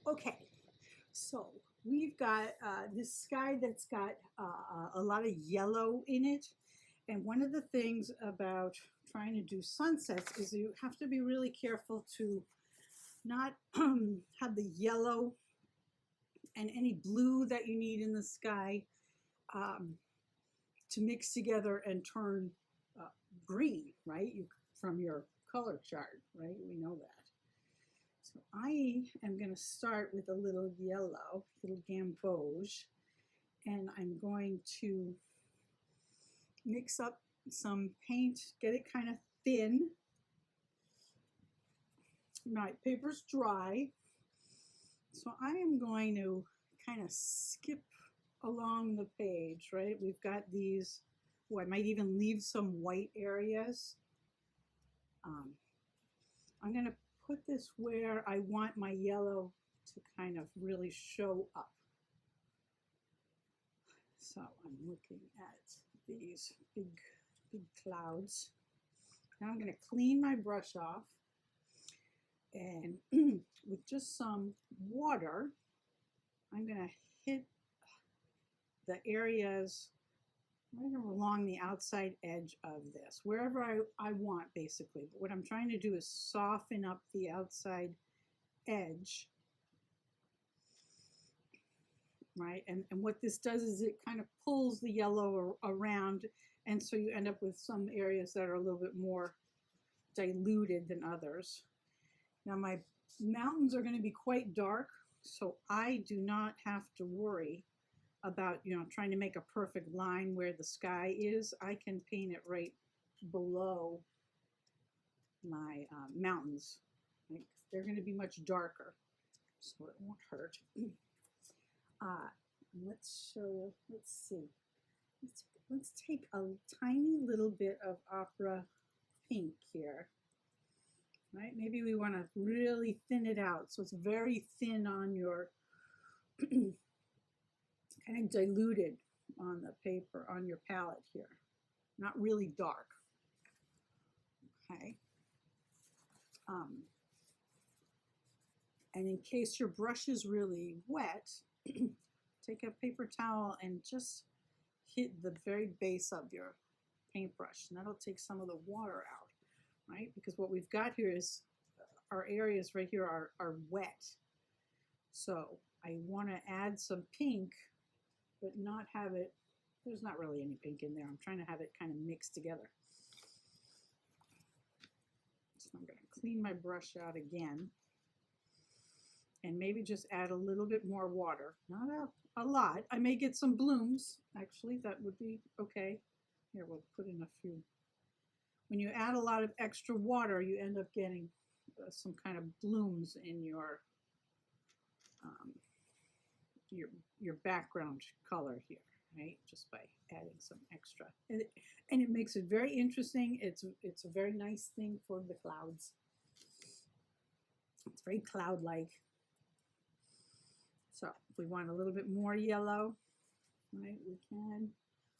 Okay, so we've got this sky that's got a lot of yellow in it. And one of the things about trying to do sunsets is you have to be really careful to not have the yellow and any blue that you need in the sky um, to mix together and turn uh, green, right? From your color chart, right? We know that. So I am going to start with a little yellow, little gamboge, and I'm going to mix up some paint, get it kind of thin. My paper's dry, so I am going to kind of skip along the page, right? We've got these, I might even leave some white areas. I'm going to put this where I want my yellow to kind of really show up. So I'm looking at these big clouds. Now I'm going to clean my brush off, and with just some water, I'm going to hit the areas right along the outside edge of this, wherever I want basically. But what I'm trying to do is soften up the outside edge, right? And what this does is it kind of pulls the yellow around, and so you end up with some areas that are a little bit more diluted than others. Now my mountains are going to be quite dark, so I do not have to worry about, trying to make a perfect line where the sky is. I can paint it right below my mountains. Right? They're going to be much darker, so it won't hurt. Let's see. Let's take a tiny little bit of opera pink here. Right? Maybe we want to really thin it out so it's very thin on your kind of diluted on the paper, on your palette here. Not really dark. Okay. And in case your brush is really wet, take a paper towel and just hit the very base of your paintbrush, and that'll take some of the water out, right? Because what we've got here is our areas right here are wet. So I want to add some pink, but not have it, there's not really any pink in there. I'm trying to have it kind of mixed together. So I'm going to clean my brush out again and maybe just add a little bit more water. Not a lot. I may get some blooms, actually. That would be okay. Here, we'll put in a few. When you add a lot of extra water, you end up getting some kind of blooms in your background color here, right? Just by adding some extra, and it makes it very interesting. It's a very nice thing for the clouds. It's very cloud-like. So if we want a little bit more yellow, right, we can.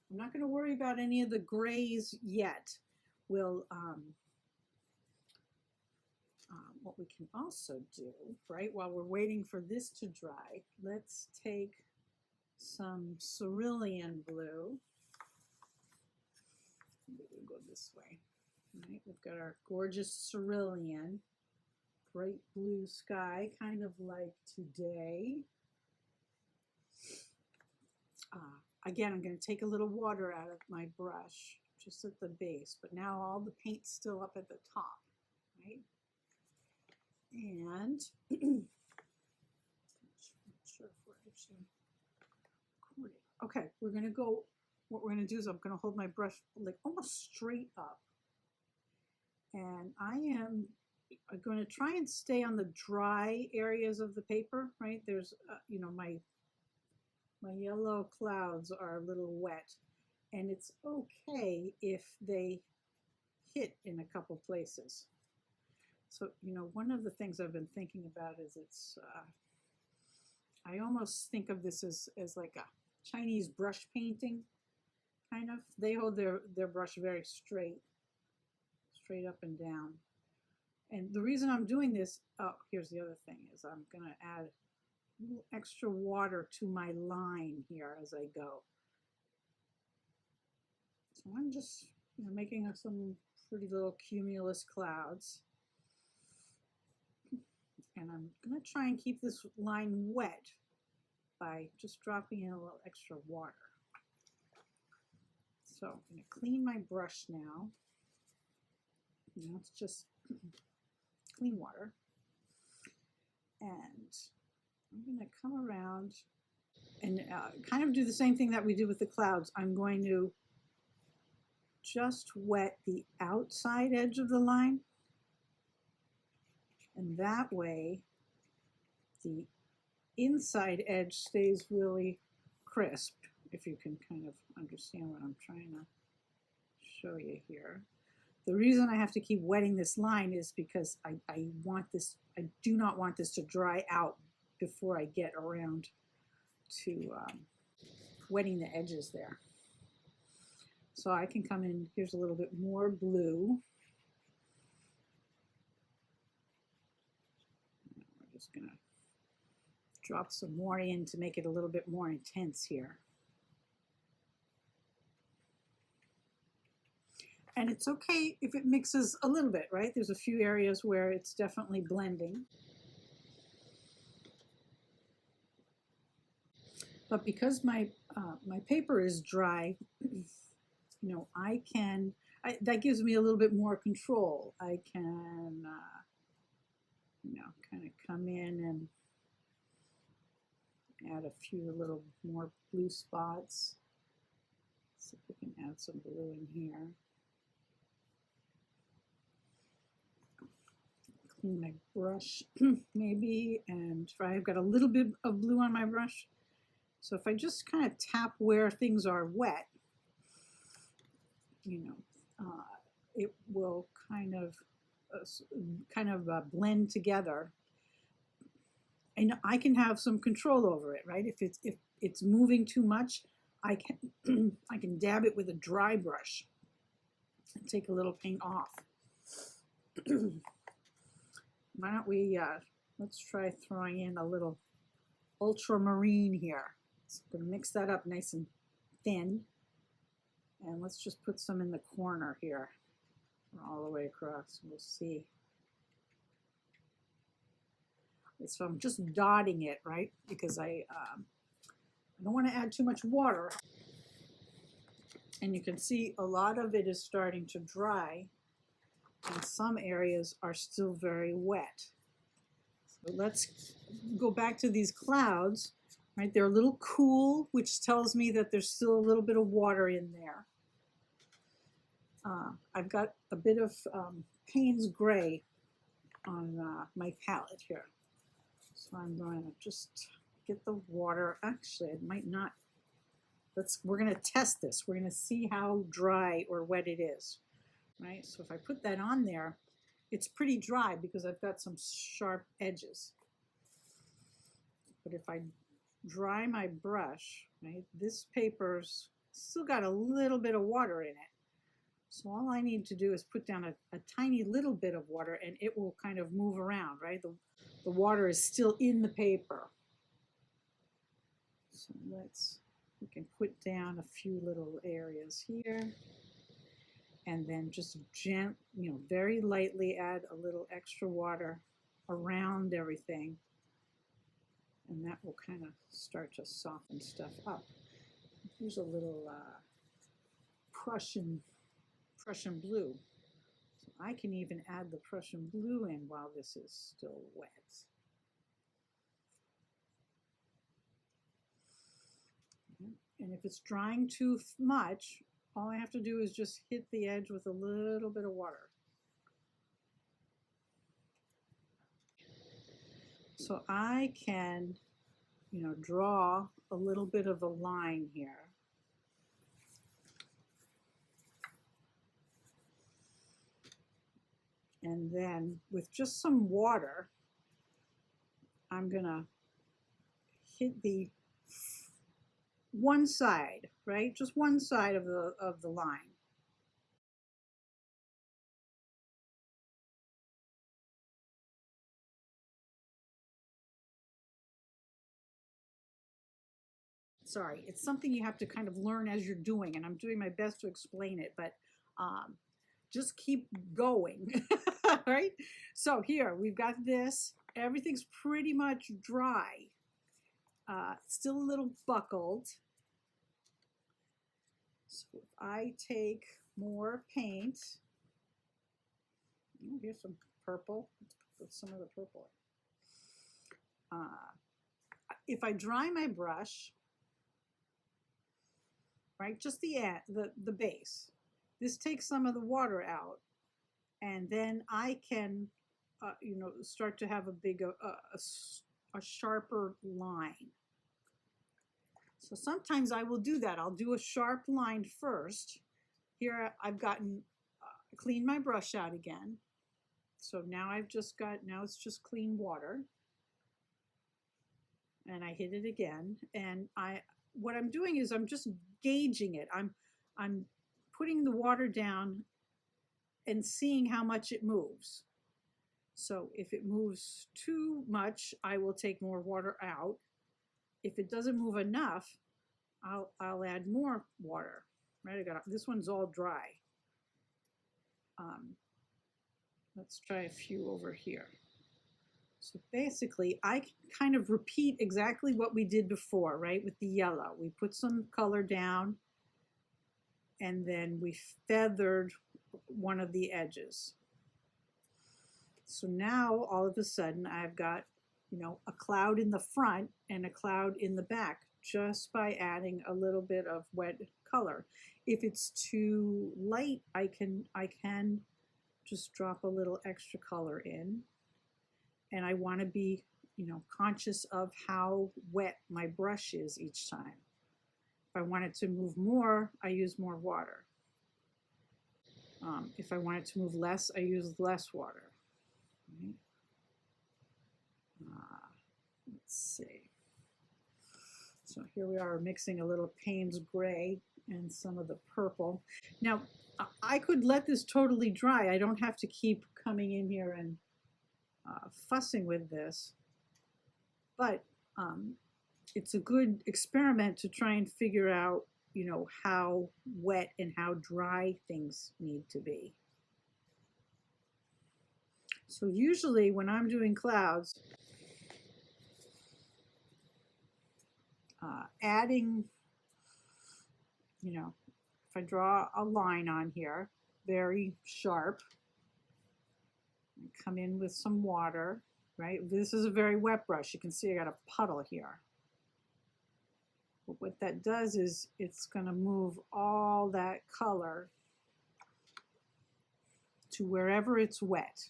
I'm not going to worry about any of the grays yet. We'll what we can also do, right, while we're waiting for this to dry, let's take some cerulean blue. We'll go this way. Right, we've got our gorgeous cerulean, bright blue sky, kind of like today. Again, I'm going to take a little water out of my brush just at the base, but now all the paint's still up at the top, right? And I'm not sure if we're actually recording. Okay, we're going to go, what we're going to do is I'm going to hold my brush like almost straight up. And I am going to try and stay on the dry areas of the paper, right? There's, my yellow clouds are a little wet, and it's okay if they hit in a couple places. So, one of the things I've been thinking about is I almost think of this as like a Chinese brush painting, kind of. They hold their brush very straight up and down. And the reason I'm doing this, oh, here's the other thing, is I'm going to add little extra water to my line here as I go. So I'm just making some pretty little cumulus clouds. And I'm going to try and keep this line wet by just dropping in a little extra water. So I'm going to clean my brush now. It's just clean water. And I'm going to come around and kind of do the same thing that we did with the clouds. I'm going to just wet the outside edge of the line. And that way, the inside edge stays really crisp, if you can kind of understand what I'm trying to show you here. The reason I have to keep wetting this line is because I do not want this to dry out before I get around to wetting the edges there. So I can come in, here's a little bit more blue. We're just gonna drop some more in to make it a little bit more intense here. And it's okay if it mixes a little bit, right? There's a few areas where it's definitely blending. But because my paper is dry, that gives me a little bit more control. I can, kind of come in and add a few little more blue spots. See if we can add some blue in here. Clean my brush maybe, and I've got a little bit of blue on my brush. So if I just kind of tap where things are wet, it will kind of blend together, and I can have some control over it, right? If it's moving too much, I can I can dab it with a dry brush and take a little paint off. Why don't we let's try throwing in a little ultramarine here. So I'm going to mix that up nice and thin, and let's just put some in the corner here, all the way across. We'll see. So I'm just dotting it, right? Because I don't want to add too much water. And you can see a lot of it is starting to dry, and some areas are still very wet. So let's go back to these clouds, right? They're a little cool, which tells me that there's still a little bit of water in there. I've got a bit of Payne's Gray on my palette here. So I'm going to just get the water. Actually, it might not. We're going to test this. We're going to see how dry or wet it is, right? So if I put that on there, it's pretty dry because I've got some sharp edges. But if I dry my brush, right, this paper's still got a little bit of water in it. So all I need to do is put down a tiny little bit of water, and it will kind of move around, right? The water is still in the paper. So we can put down a few little areas here, and then just very lightly add a little extra water around everything, and that will kind of start to soften stuff up. Here's a little Prussian blue. So I can even add the Prussian blue in while this is still wet. And if it's drying too much, all I have to do is just hit the edge with a little bit of water. So I can, draw a little bit of a line here. And then with just some water, I'm gonna hit the one side, right? Just one side of the line. Sorry, it's something you have to kind of learn as you're doing, and I'm doing my best to explain it, but just keep going. Right? So here we've got this. Everything's pretty much dry. Still a little buckled. So if I take more paint, here's some purple. Let's put some of the purple in. If I dry my brush, right, just the base, this takes some of the water out, and then I can, start to have a sharper line. So sometimes I will do that. I'll do a sharp line first. Here I've gotten cleaned my brush out again. So now now it's just clean water. And I hit it again. And what I'm doing is I'm just gauging it. I'm putting the water down and seeing how much it moves. So if it moves too much, I will take more water out. If it doesn't move enough, I'll add more water. Right, this one's all dry. Let's try a few over here. So basically, I kind of repeat exactly what we did before, right, with the yellow. We put some color down, and then we feathered one of the edges. So now, all of a sudden, I've got, a cloud in the front and a cloud in the back, just by adding a little bit of wet color. If it's too light, I can just drop a little extra color in. And I want to be, conscious of how wet my brush is each time. If I want it to move more, I use more water. If I want it to move less, I use less water. Right? Let's see. So here we are mixing a little Payne's gray and some of the purple. Now, I could let this totally dry. I don't have to keep coming in here and fussing with this, but it's a good experiment to try and figure out, how wet and how dry things need to be. So usually when I'm doing clouds, adding, if I draw a line on here, very sharp, come in with some water, right? This is a very wet brush. You can see I got a puddle here. But what that does is it's going to move all that color to wherever it's wet.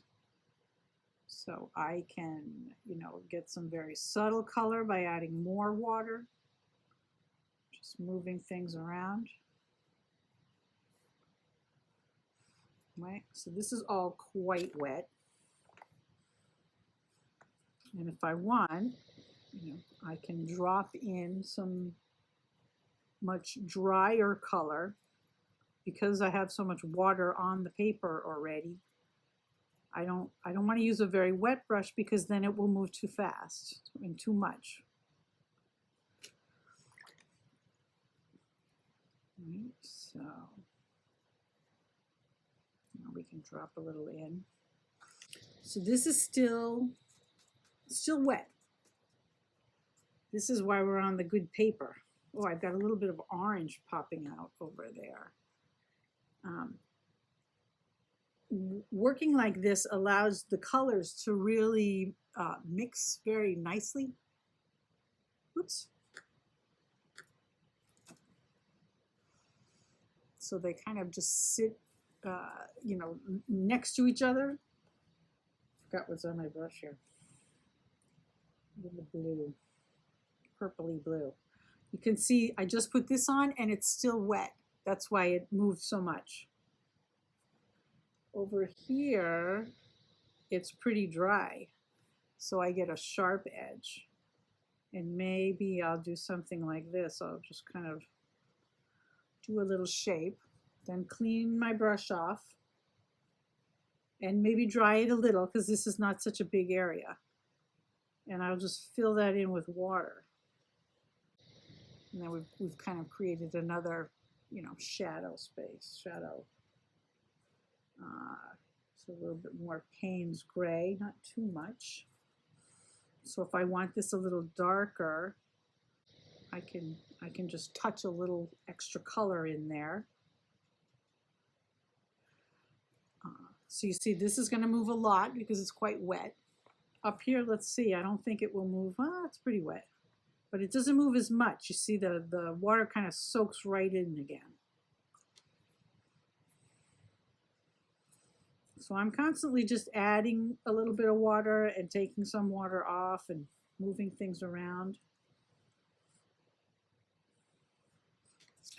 So I can, get some very subtle color by adding more water, just moving things around. Right? So this is all quite wet. And if I want, I can drop in some much drier color because I have so much water on the paper already. I don't want to use a very wet brush because then it will move too fast and too much. Right, so now we can drop a little in. So this is still wet. This is why we're on the good paper. Oh, I've got a little bit of orange popping out over there. Working like this allows the colors to really mix very nicely. Oops. So they kind of just sit, next to each other. Forgot what's on my brush here. The blue, purpley blue. You can see I just put this on and it's still wet. That's why it moved so much. Over here, it's pretty dry. So I get a sharp edge. And maybe I'll do something like this. I'll just kind of do a little shape, then clean my brush off and maybe dry it a little because this is not such a big area. And I'll just fill that in with water. And then we've kind of created another, you know, shadow space, shadow. So a little bit more Payne's gray, not too much. So if I want this a little darker, I can just touch a little extra color in there. So you see this is going to move a lot because it's quite wet. Up here, let's see, I don't think it will move. It's pretty wet, but it doesn't move as much. You see the water kind of soaks right in again. So I'm constantly just adding a little bit of water and taking some water off and moving things around.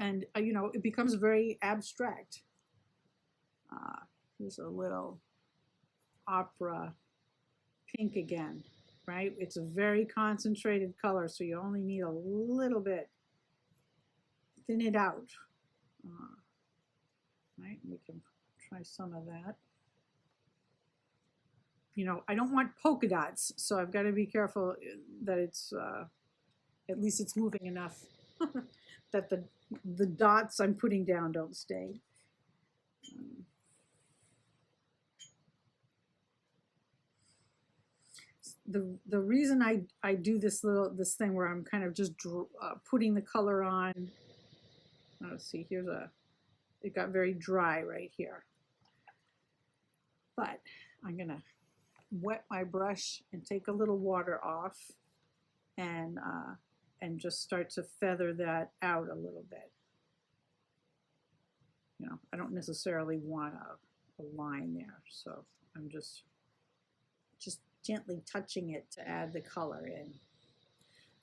And, you know, it becomes very abstract. Here's a little opera pink again, right? It's a very concentrated color, so you only need a little bit. Thin it out. Right, we can try some of that. You know, I don't want polka dots, so I've got to be careful that it's, at least it's moving enough that the dots I'm putting down don't stay. The reason I do this thing where I'm kind of just putting the color on, let's see, it got very dry right here. But I'm gonna wet my brush and take a little water off and just start to feather that out a little bit. You know, I don't necessarily want a line there, so I'm just gently touching it to add the color in.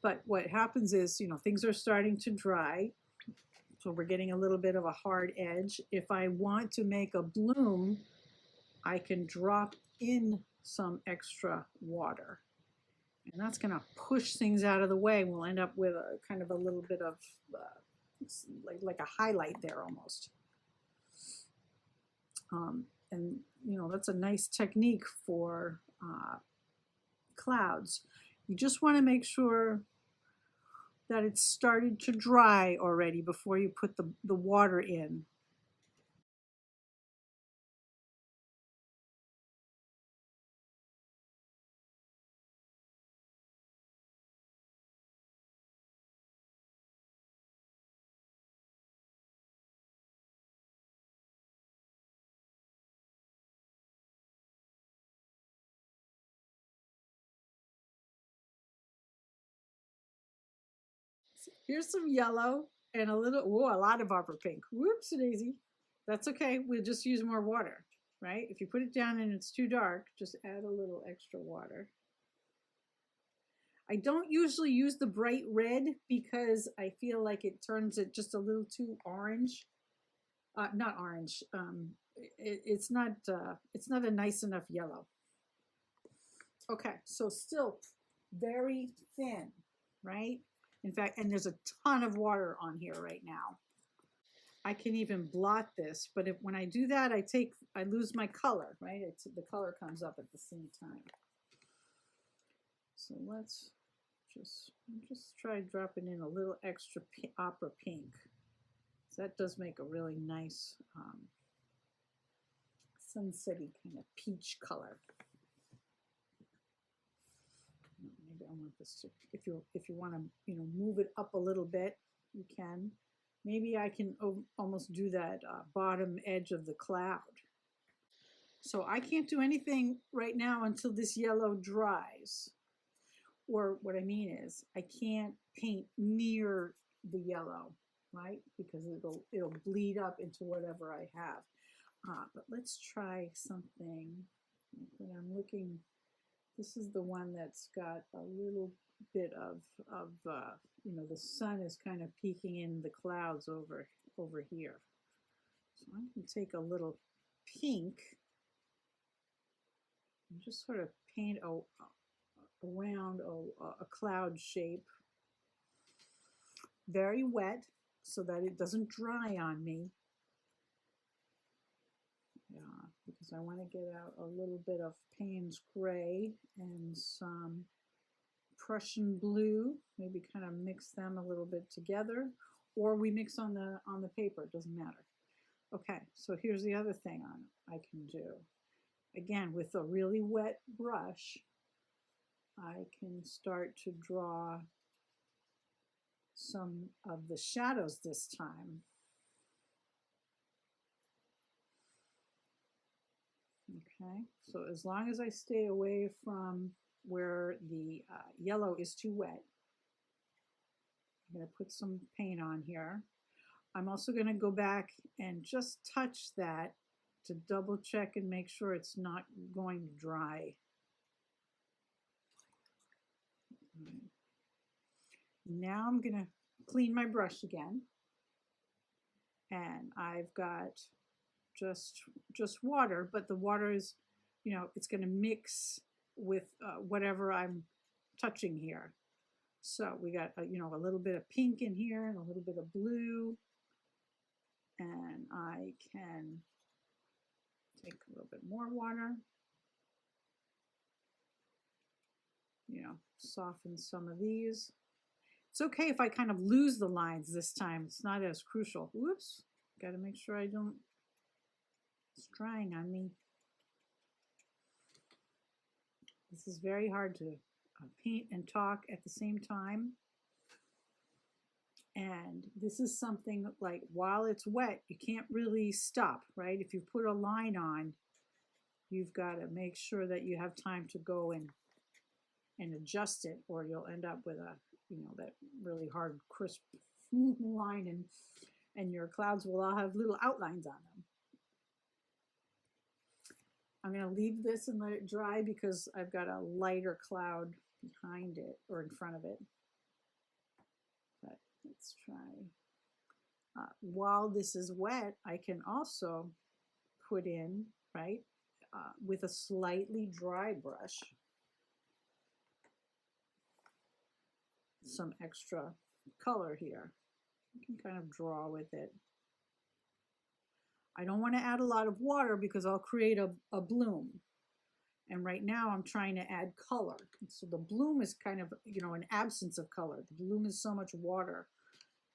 But what happens is, you know, things are starting to dry, so we're getting a little bit of a hard edge. If I want to make a bloom, I can drop in some extra water, and that's going to push things out of the way. We'll end up with a kind of a little bit of like a highlight there almost. And you know, that's a nice technique for clouds. You just want to make sure that it's started to dry already before you put the water in. Here's some yellow and a lot of opera pink. Whoops, daisy. That's okay. We'll just use more water, right? If you put it down and it's too dark, just add a little extra water. I don't usually use the bright red because I feel like it turns it just a little too orange. Not orange. It's not a nice enough yellow. Okay, so still very thin, right? In fact, and there's a ton of water on here right now. I can even blot this, but when I do that, I lose my color, right? The color comes up at the same time. So let's just try dropping in a little extra opera pink. So that does make a really nice sunsetty kind of peach color. Maybe I want this to, if you want to, you know, move it up a little bit, you can. Maybe I can almost do that bottom edge of the cloud. So I can't do anything right now until this yellow dries. Or what I mean is, I can't paint near the yellow, right? Because it'll bleed up into whatever I have. But let's try something. When I'm looking, this is the one that's got a little bit of you know, the sun is kind of peeking in the clouds over here. So I can take a little pink and just sort of paint around a cloud shape. Very wet so that it doesn't dry on me. Yeah, because I want to get out a little bit of Payne's gray and some Prussian blue, maybe kind of mix them a little bit together, or we mix on the paper, it doesn't matter. Okay, so here's the other thing I can do. Again, with a really wet brush, I can start to draw some of the shadows this time. Okay, so as long as I stay away from where the yellow is too wet, I'm going to put some paint on here. I'm also going to go back and just touch that to double check and make sure it's not going to dry. Now I'm going to clean my brush again. And I've got just water, but the water is, it's going to mix with whatever I'm touching here. So we got, a little bit of pink in here and a little bit of blue. And I can take a little bit more water, soften some of these. It's okay if I kind of lose the lines this time. It's not as crucial. Whoops, got to make sure I don't, it's drying on me. This is very hard to paint and talk at the same time. And this is something like, while it's wet, you can't really stop, right? If you put a line on, you've got to make sure that you have time to go and adjust it, or you'll end up with a, that really hard, crisp line, and your clouds will all have little outlines on them. I'm going to leave this and let it dry because I've got a lighter cloud behind it or in front of it. But let's try. While this is wet, I can also put in, right, with a slightly dry brush, some extra color here. You can kind of draw with it. I don't want to add a lot of water because I'll create a bloom. And right now I'm trying to add color. So the bloom is kind of, an absence of color. The bloom is so much water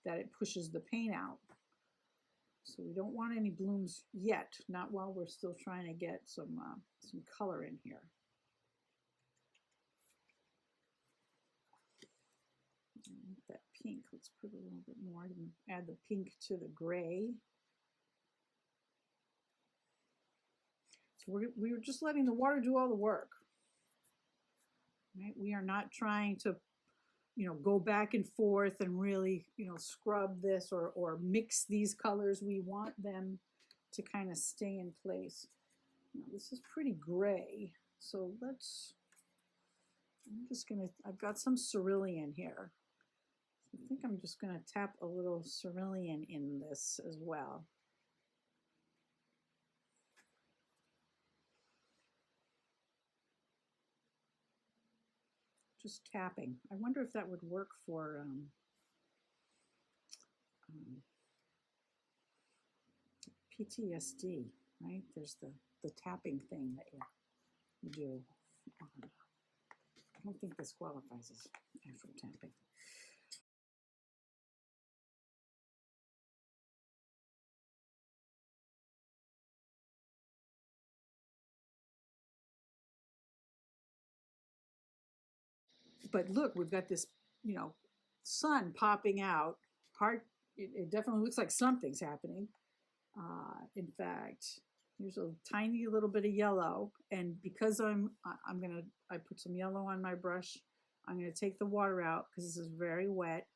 that it pushes the paint out. So we don't want any blooms yet, not while we're still trying to get some color in here. That pink, let's put a little bit more and add the pink to the gray. So we're just letting the water do all the work. Right? We are not trying to, go back and forth and really, scrub this or mix these colors. We want them to kind of stay in place. Now, this is pretty gray, so I've got some cerulean here. I think I'm just going to tap a little cerulean in this as well. Just tapping. I wonder if that would work for PTSD, right? There's the tapping thing that you do. I don't think this qualifies as actual tapping. But look, we've got this, sun popping out. It definitely looks like something's happening. In fact, here's a tiny little bit of yellow, and because I put some yellow on my brush, I'm gonna take the water out because this is very wet,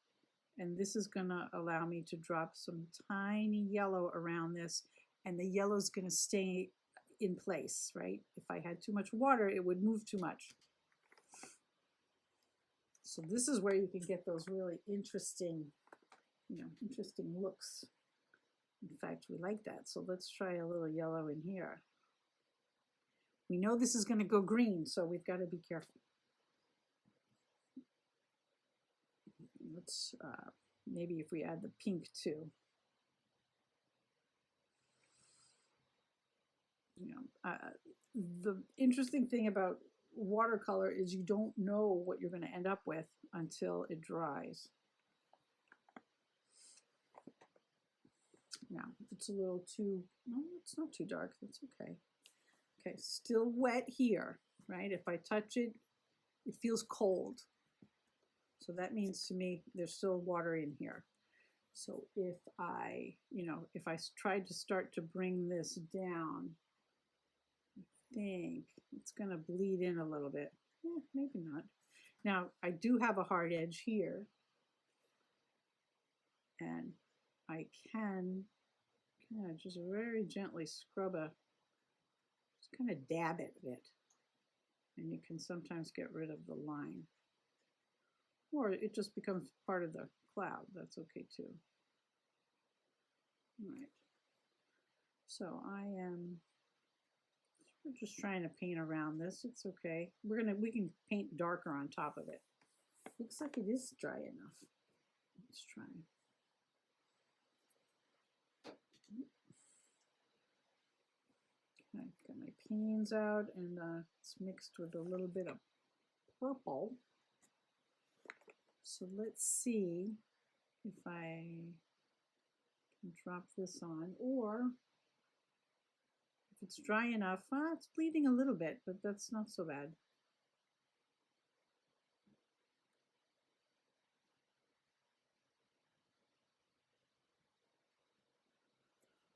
and this is gonna allow me to drop some tiny yellow around this, and the yellow is gonna stay in place, right? If I had too much water, it would move too much. So this is where you can get those really interesting, interesting looks. In fact, we like that. So let's try a little yellow in here. We know this is going to go green, so we've got to be careful. Let's maybe if we add the pink too. The interesting thing about watercolor is you don't know what you're going to end up with until it dries. Now, if it's a little too, no, it's not too dark, that's okay. Okay, still wet here, right? If I touch it, it feels cold. So that means to me there's still water in here. So if I, if I tried to start to bring this down, I think it's going to bleed in a little bit. Maybe not. Now, I do have a hard edge here. And I can kind of just very gently scrub just kind of dab it a bit. And you can sometimes get rid of the line. Or it just becomes part of the cloud. That's okay too. All right. So I am just trying to paint around this. It's okay. We can paint darker on top of it. Looks like it is dry enough. Let's try. Okay, got my paints out, and it's mixed with a little bit of purple. So let's see if I can drop this on, or if it's dry enough. It's bleeding a little bit, but that's not so bad.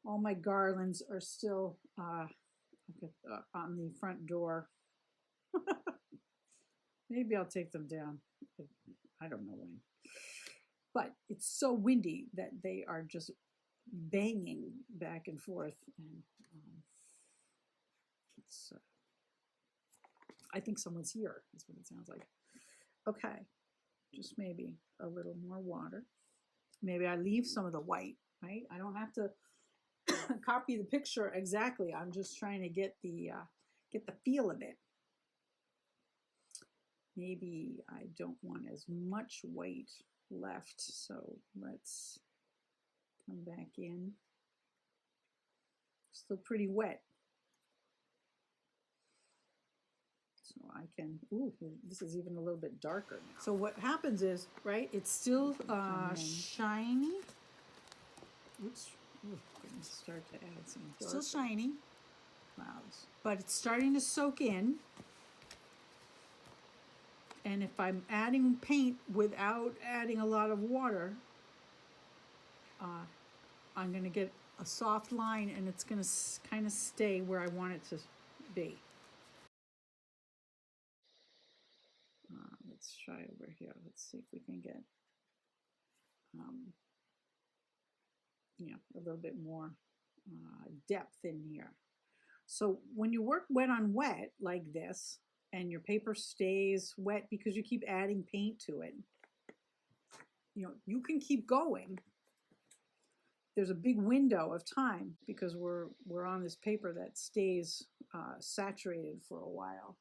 All my garlands are still on the front door. Maybe I'll take them down. I don't know when. But it's so windy that they are just banging back and forth. And I think someone's here, is what it sounds like. Okay, just maybe a little more water. Maybe I leave some of the white, right? I don't have to copy the picture exactly. I'm just trying to get the feel of it. Maybe I don't want as much white left, so let's come back in. Still pretty wet. So I can, ooh, this is even a little bit darker now. So what happens is, right, it's still shiny. Oops, ooh, going to start to add some dark. Still shiny clouds, but it's starting to soak in. And if I'm adding paint without adding a lot of water, I'm going to get a soft line, and it's going to kind of stay where I want it to be. Let's try over here. Let's see if we can get a little bit more depth in here. So when you work wet on wet like this, and your paper stays wet because you keep adding paint to it, you can keep going. There's a big window of time because we're on this paper that stays saturated for a while.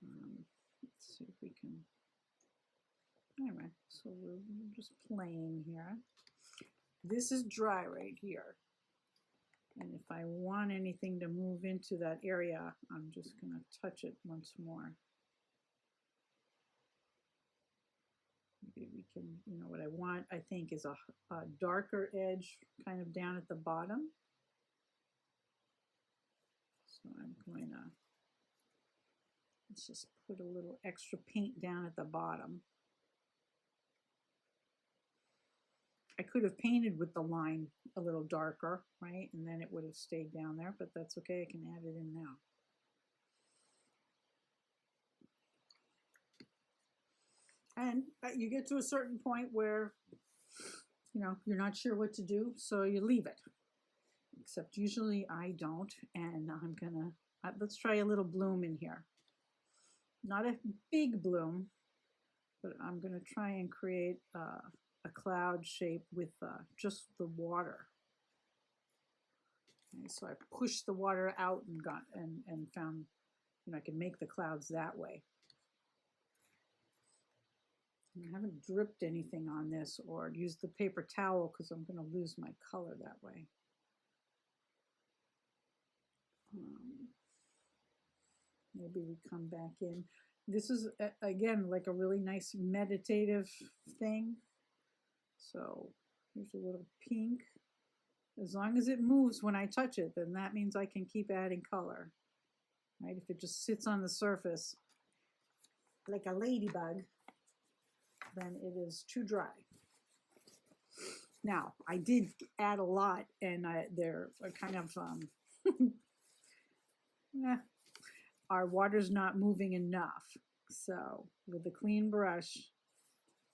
Let's see if we can. Anyway, so we're just playing here. This is dry right here. And if I want anything to move into that area, I'm just going to touch it once more. Maybe we can, what I want, I think, is a darker edge kind of down at the bottom. So I'm going to, let's just put a little extra paint down at the bottom. I could have painted with the line a little darker, right? And then it would have stayed down there, but that's okay. I can add it in now. And you get to a certain point where, you're not sure what to do, so you leave it. Except usually I don't, and I'm gonna, let's try a little bloom in here. Not a big bloom, but I'm gonna try and create a cloud shape with just the water. Okay, so I pushed the water out and found, I can make the clouds that way. And I haven't dripped anything on this or used the paper towel because I'm going to lose my color that way. Maybe we come back in. This is, again, like a really nice meditative thing. So here's a little pink. As long as it moves when I touch it, then that means I can keep adding color, right? If it just sits on the surface like a ladybug, then it is too dry. Now, I did add a lot, and they're kind of, our water's not moving enough. So with a clean brush,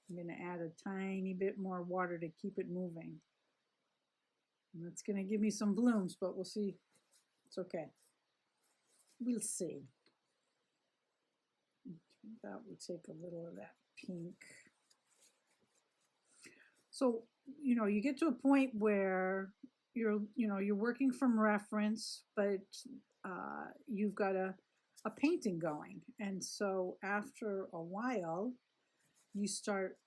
I'm going to add a tiny bit more water to keep it moving. And that's going to give me some blooms, but we'll see. It's okay. We'll see. I thought we'd take a little of that pink. So, you know, you get to a point where you're working from reference, but you've got a painting going. And so after a while, you start,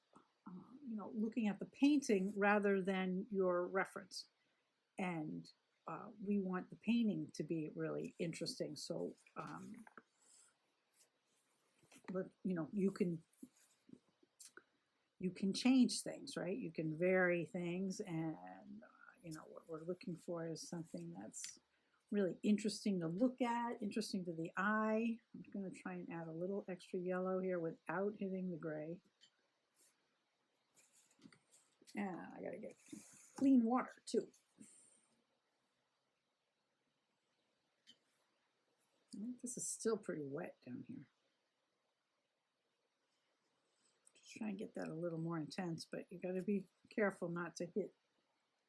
looking at the painting rather than your reference. And we want the painting to be really interesting. So, but, you can change things, right? You can vary things, and what we're looking for is something that's really interesting to look at, interesting to the eye. I'm going to try and add a little extra yellow here without hitting the gray. And I got to get clean water too. I think this is still pretty wet down here. Try and get that a little more intense, but you got to be careful not to hit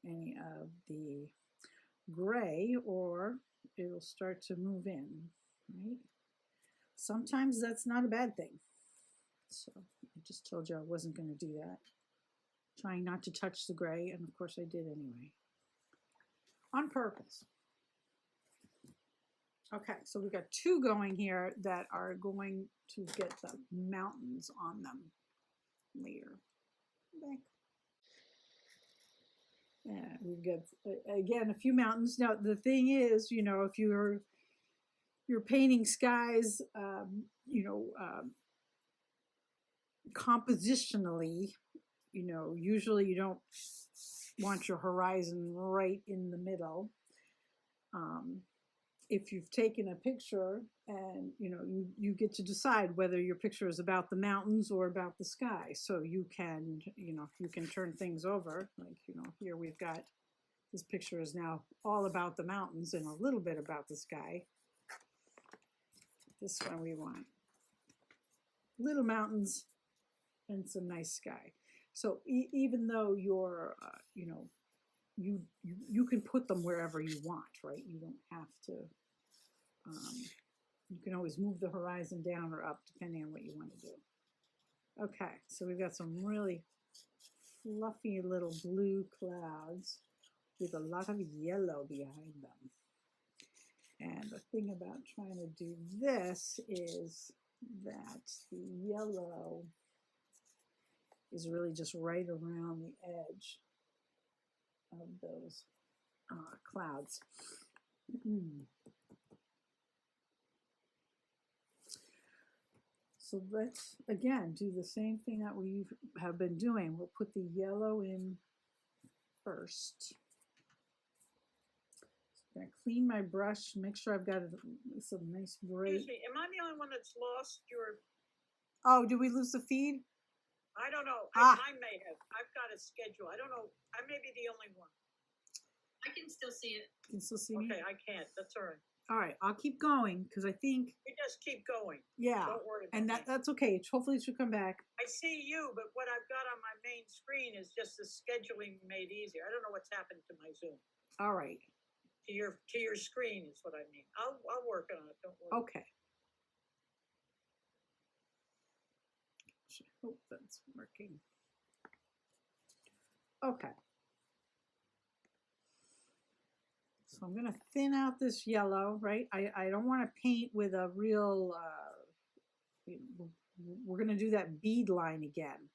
any of the gray or it'll start to move in, right? Sometimes that's not a bad thing. So I just told you I wasn't going to do that. Trying not to touch the gray, and of course I did anyway. On purpose. Okay, so we've got two going here that are going to get the mountains on them later. Back. Yeah, we've got again a few mountains. Now the thing is, if you're painting skies, compositionally, usually you don't want your horizon right in the middle. If you've taken a picture and you get to decide whether your picture is about the mountains or about the sky, so you can you can turn things over, like here we've got this picture is now all about the mountains and a little bit about the sky. This one we want little mountains and some nice sky. So even though you're you can put them wherever you want, right? You don't have to. You can always move the horizon down or up depending on what you want to do. Okay, so we've got some really fluffy little blue clouds with a lot of yellow behind them. And the thing about trying to do this is that the yellow is really just right around the edge of those clouds. So let's, again, do the same thing that we have been doing. We'll put the yellow in first. So I'm going to clean my brush, make sure I've got some nice bright. Excuse me, am I the only one that's lost your... Oh, did we lose the feed? I don't know. I may have. I've got a schedule. I don't know. I may be the only one. I can still see it. You can still see me? Okay, I can't. That's all right. All right, I'll keep going because I think... You just keep going. Yeah, don't worry about and that's okay. Hopefully it should come back. I see you, but what I've got on my main screen is just the scheduling made easier. I don't know what's happened to my Zoom. All right. To your screen is what I mean. I'll work on it. Don't worry. Okay. I hope that's working. Okay. So I'm going to thin out this yellow, right? I don't want to paint with a real, we're going to do that bead line again,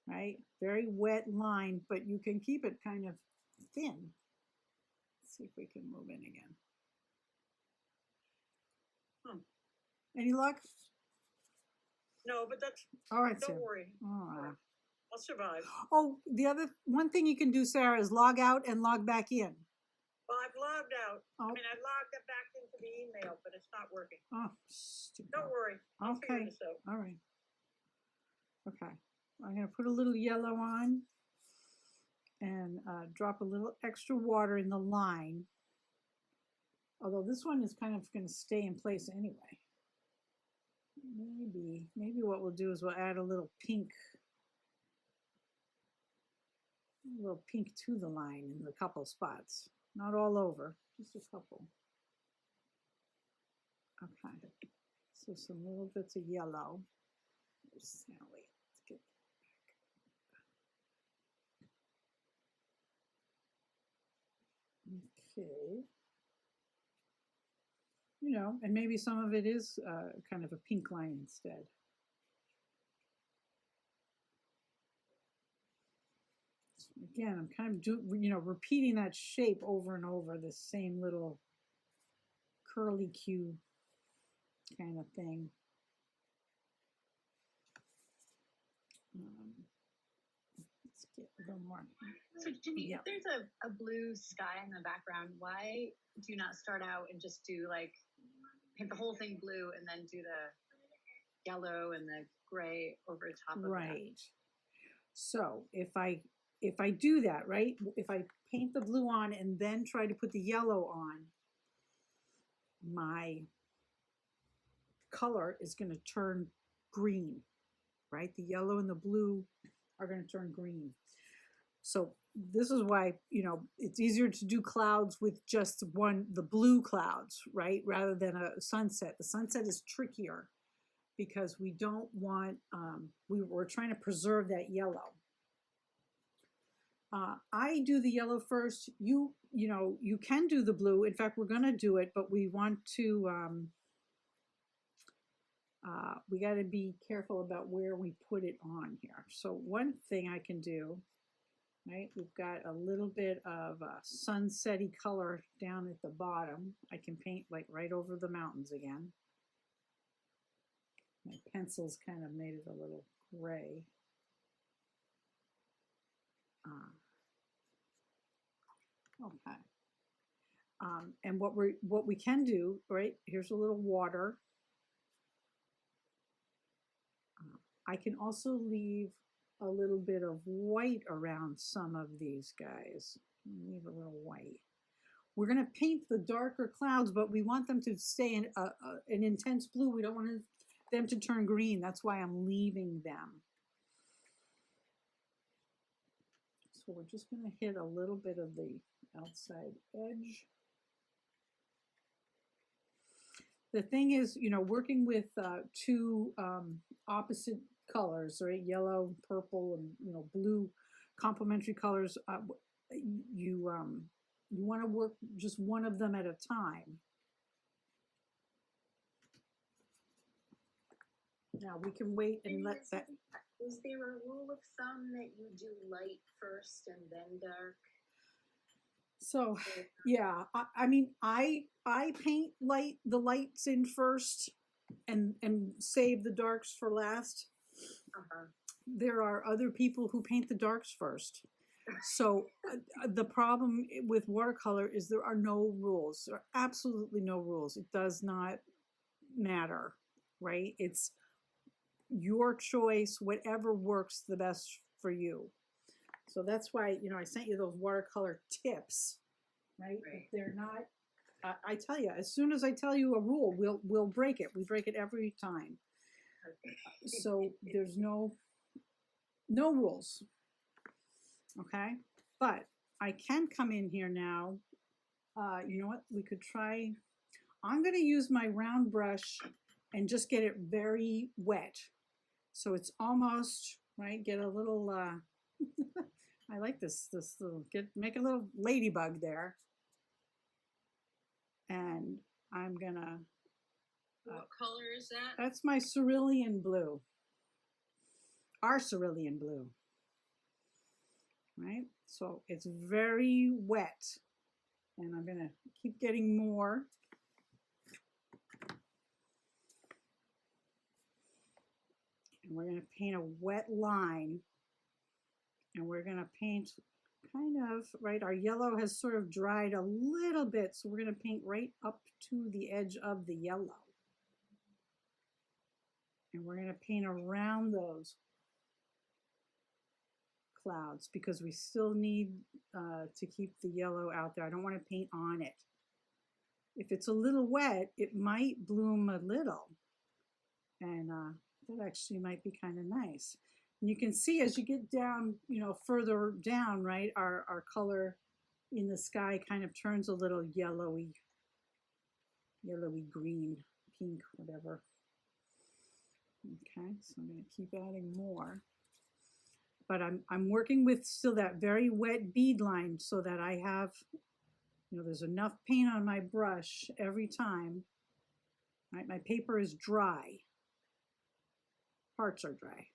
right? Very wet line, but you can keep it kind of thin. Let's see if we can move in again. Any luck? No, but that's, All right, don't Sarah. worry. Oh. I'll survive. Oh, the other one thing you can do, Sarah, is log out and log back in. Well, I've logged out. Oh. I mean, I logged it back into the email, but it's not working. Oh, stupid. Don't worry. I'll figure Okay. this out. All right. Okay. I'm going to put a little yellow on and drop a little extra water in the line. Although this one is kind of going to stay in place anyway. Maybe what we'll do is we'll add a little pink to the line in a couple spots. Not all over, just a couple. Okay. So some little bits of yellow. Now wait, let's get back. Okay. You know, and maybe some of it is kind of a pink line instead. Again, I'm kind of repeating that shape over and over, the same little curly Q kind of thing. Let's get a little more. So Ginny, if there's a blue sky in the background, why do you not start out and just do like paint the whole thing blue and then do the yellow and the gray over top of that? Right. So if I do that, right, if I paint the blue on and then try to put the yellow on, my color is going to turn green, right? The yellow and the blue are going to turn green. So this is why, it's easier to do clouds with just the blue clouds, right? Rather than a sunset. The sunset is trickier because we don't want, we're trying to preserve that yellow. I do the yellow first. You can do the blue. In fact, we're going to do it, but we want to, we got to be careful about where we put it on here. So one thing I can do, right, we've got a little bit of sunsetty color down at the bottom. I can paint like right over the mountains again. My pencil's kind of made it a little gray. Okay. And what we can do, right? Here's a little water. I can also leave a little bit of white around some of these guys. Leave a little white. We're going to paint the darker clouds, but we want them to stay in an intense blue. We don't want them to turn green. That's why I'm leaving them. So we're just going to hit a little bit of the outside edge. The thing is, working with two opposite colors, right? Yellow, purple, and blue, complementary colors. You want to work just one of them at a time. Now we can wait and let that. Is there a rule of thumb that you do light first and then dark? So yeah, I mean, I paint the lights in first and save the darks for last. There are other people who paint the darks first. So the problem with watercolor is there are no rules. There are absolutely no rules. It does not matter, right? It's your choice, whatever works the best for you. So that's why, I sent you those watercolor tips, right? If they're not, I tell you, as soon as I tell you a rule, we'll break it. We break it every time. So there's no rules, okay? But I can come in here now. You know what? We could try. I'm going to use my round brush and just get it very wet. So it's almost, right? Get a little, I like this little, make a little ladybug there. And I'm gonna. What color is that? That's my cerulean blue. Our cerulean blue. Right? So it's very wet. And I'm gonna keep getting more. And we're going to paint a wet line. And we're going to paint kind of, right, our yellow has sort of dried a little bit, so we're going to paint right up to the edge of the yellow. And we're going to paint around those clouds because we still need to keep the yellow out there. I don't want to paint on it. If it's a little wet, it might bloom a little. And that actually might be kind of nice. And you can see as you get down, you know, further down, right, our color in the sky kind of turns a little yellowy green, pink, whatever. Okay, so I'm going to keep adding more. But I'm working with still that very wet bead line so that I have, you know, there's enough paint on my brush every time. Right, my paper is dry. Parts are dry.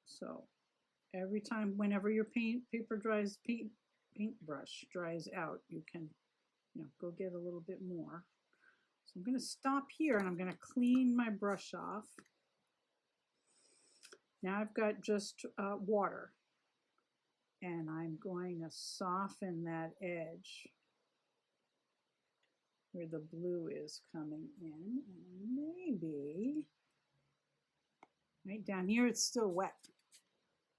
So every time, whenever your paintbrush dries out, you can, you know, go get a little bit more. So I'm going to stop here and I'm going to clean my brush off. Now I've got just water, and I'm going to soften that edge where the blue is coming in, and maybe right down here it's still wet.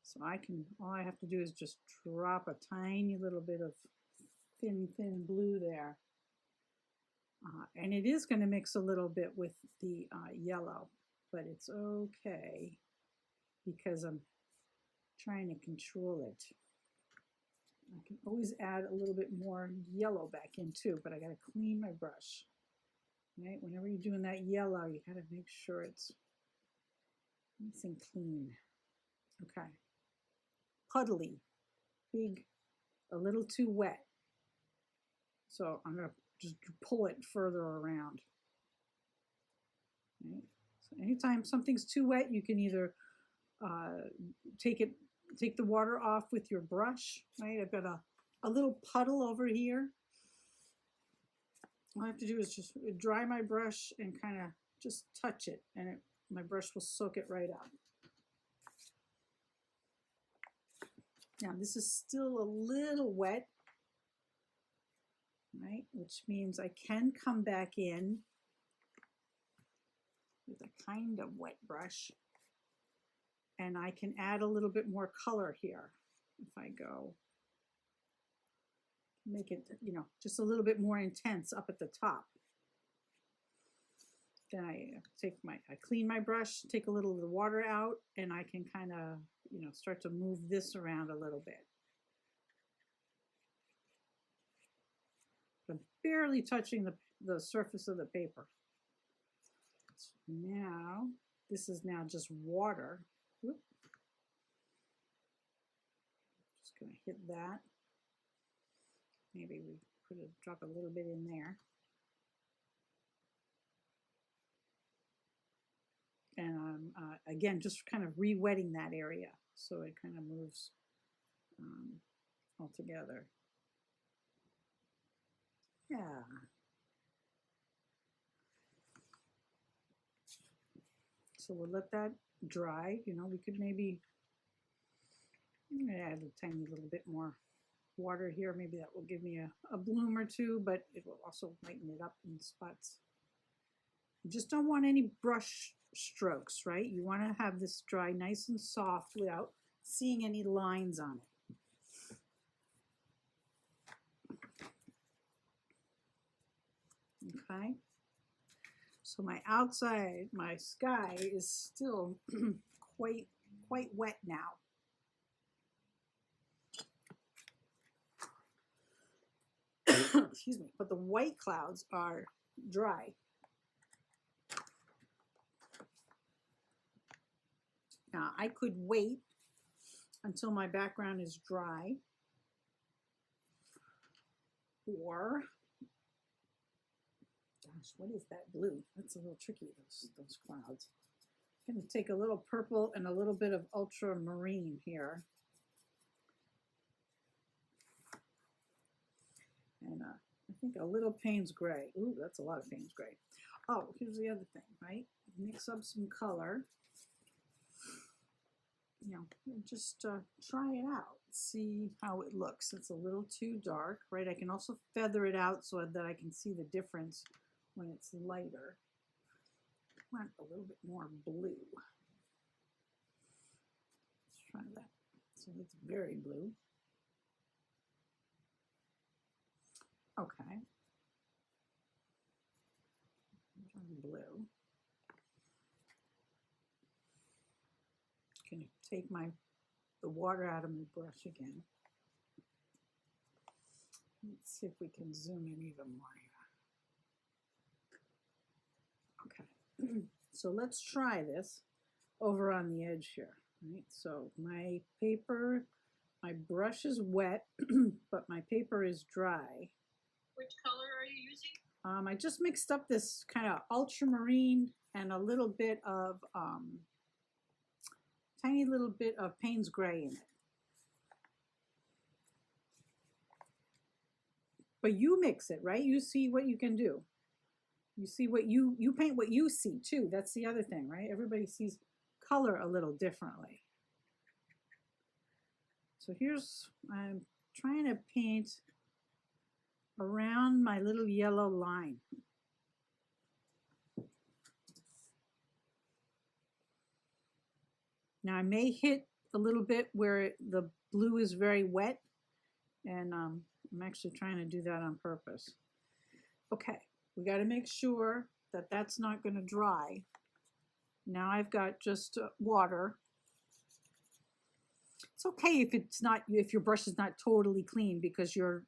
So all I have to do is just drop a tiny little bit of thin blue there. And it is going to mix a little bit with the yellow, but it's okay because I'm trying to control it. I can always add a little bit more yellow back in too, but I got to clean my brush. Right? Whenever you're doing that yellow, you got to make sure it's nice and clean. Okay. Puddly, big, a little too wet. So I'm going to just pull it further around. Right? So anytime something's too wet, you can either take the water off with your brush. Right? I've got a little puddle over here. All I have to do is just dry my brush and kind of just touch it, and my brush will soak it right up. Now this is still a little wet, right? Which means I can come back in with a kind of wet brush, and I can add a little bit more color here. If I go, make it, you know, just a little bit more intense up at the top. Then I clean my brush, take a little of the water out, and I can kind of, you know, start to move this around a little bit. I'm barely touching the surface of the paper. So now, this is now just water. Whoop. Just gonna hit that. Maybe we drop a little bit in there. And again, just kind of re-wetting that area so it kind of moves all together. Yeah. So we'll let that dry. You know, we could maybe add a tiny little bit more water here. Maybe that will give me a bloom or two, but it will also lighten it up in spots. You just don't want any brush strokes, right? You want to have this dry nice and soft without seeing any lines on it. Okay. So my outside, my sky is still quite wet now. Excuse me, but the white clouds are dry. Now I could wait until my background is dry, or, gosh, what is that blue? That's a little tricky, those clouds. I'm going to take a little purple and a little bit of ultramarine here. And I think a little Payne's Gray. Ooh, that's a lot of Payne's Gray. Oh, here's the other thing, right? Mix up some color. You know, and just try it out. See how it looks. It's a little too dark, right? I can also feather it out so that I can see the difference when it's lighter. I want a little bit more blue. Let's try that. So it's very blue. Okay. Blue. Can take the water out of my brush again. Let's see if we can zoom in even more here. Okay. So let's try this over on the edge here. Right. So my paper, my brush is wet, but my paper is dry. Which color are you using? I just mixed up this kind of ultramarine and a little bit of tiny little bit of Payne's Gray in it. But you mix it, right? You see what you can do. You see what you paint what you see too. That's the other thing, right? Everybody sees color a little differently. So I'm trying to paint around my little yellow line. Now I may hit a little bit where the blue is very wet, and I'm actually trying to do that on purpose. Okay, we got to make sure that that's not going to dry. Now I've got just water. It's okay if your brush is not totally clean, because you're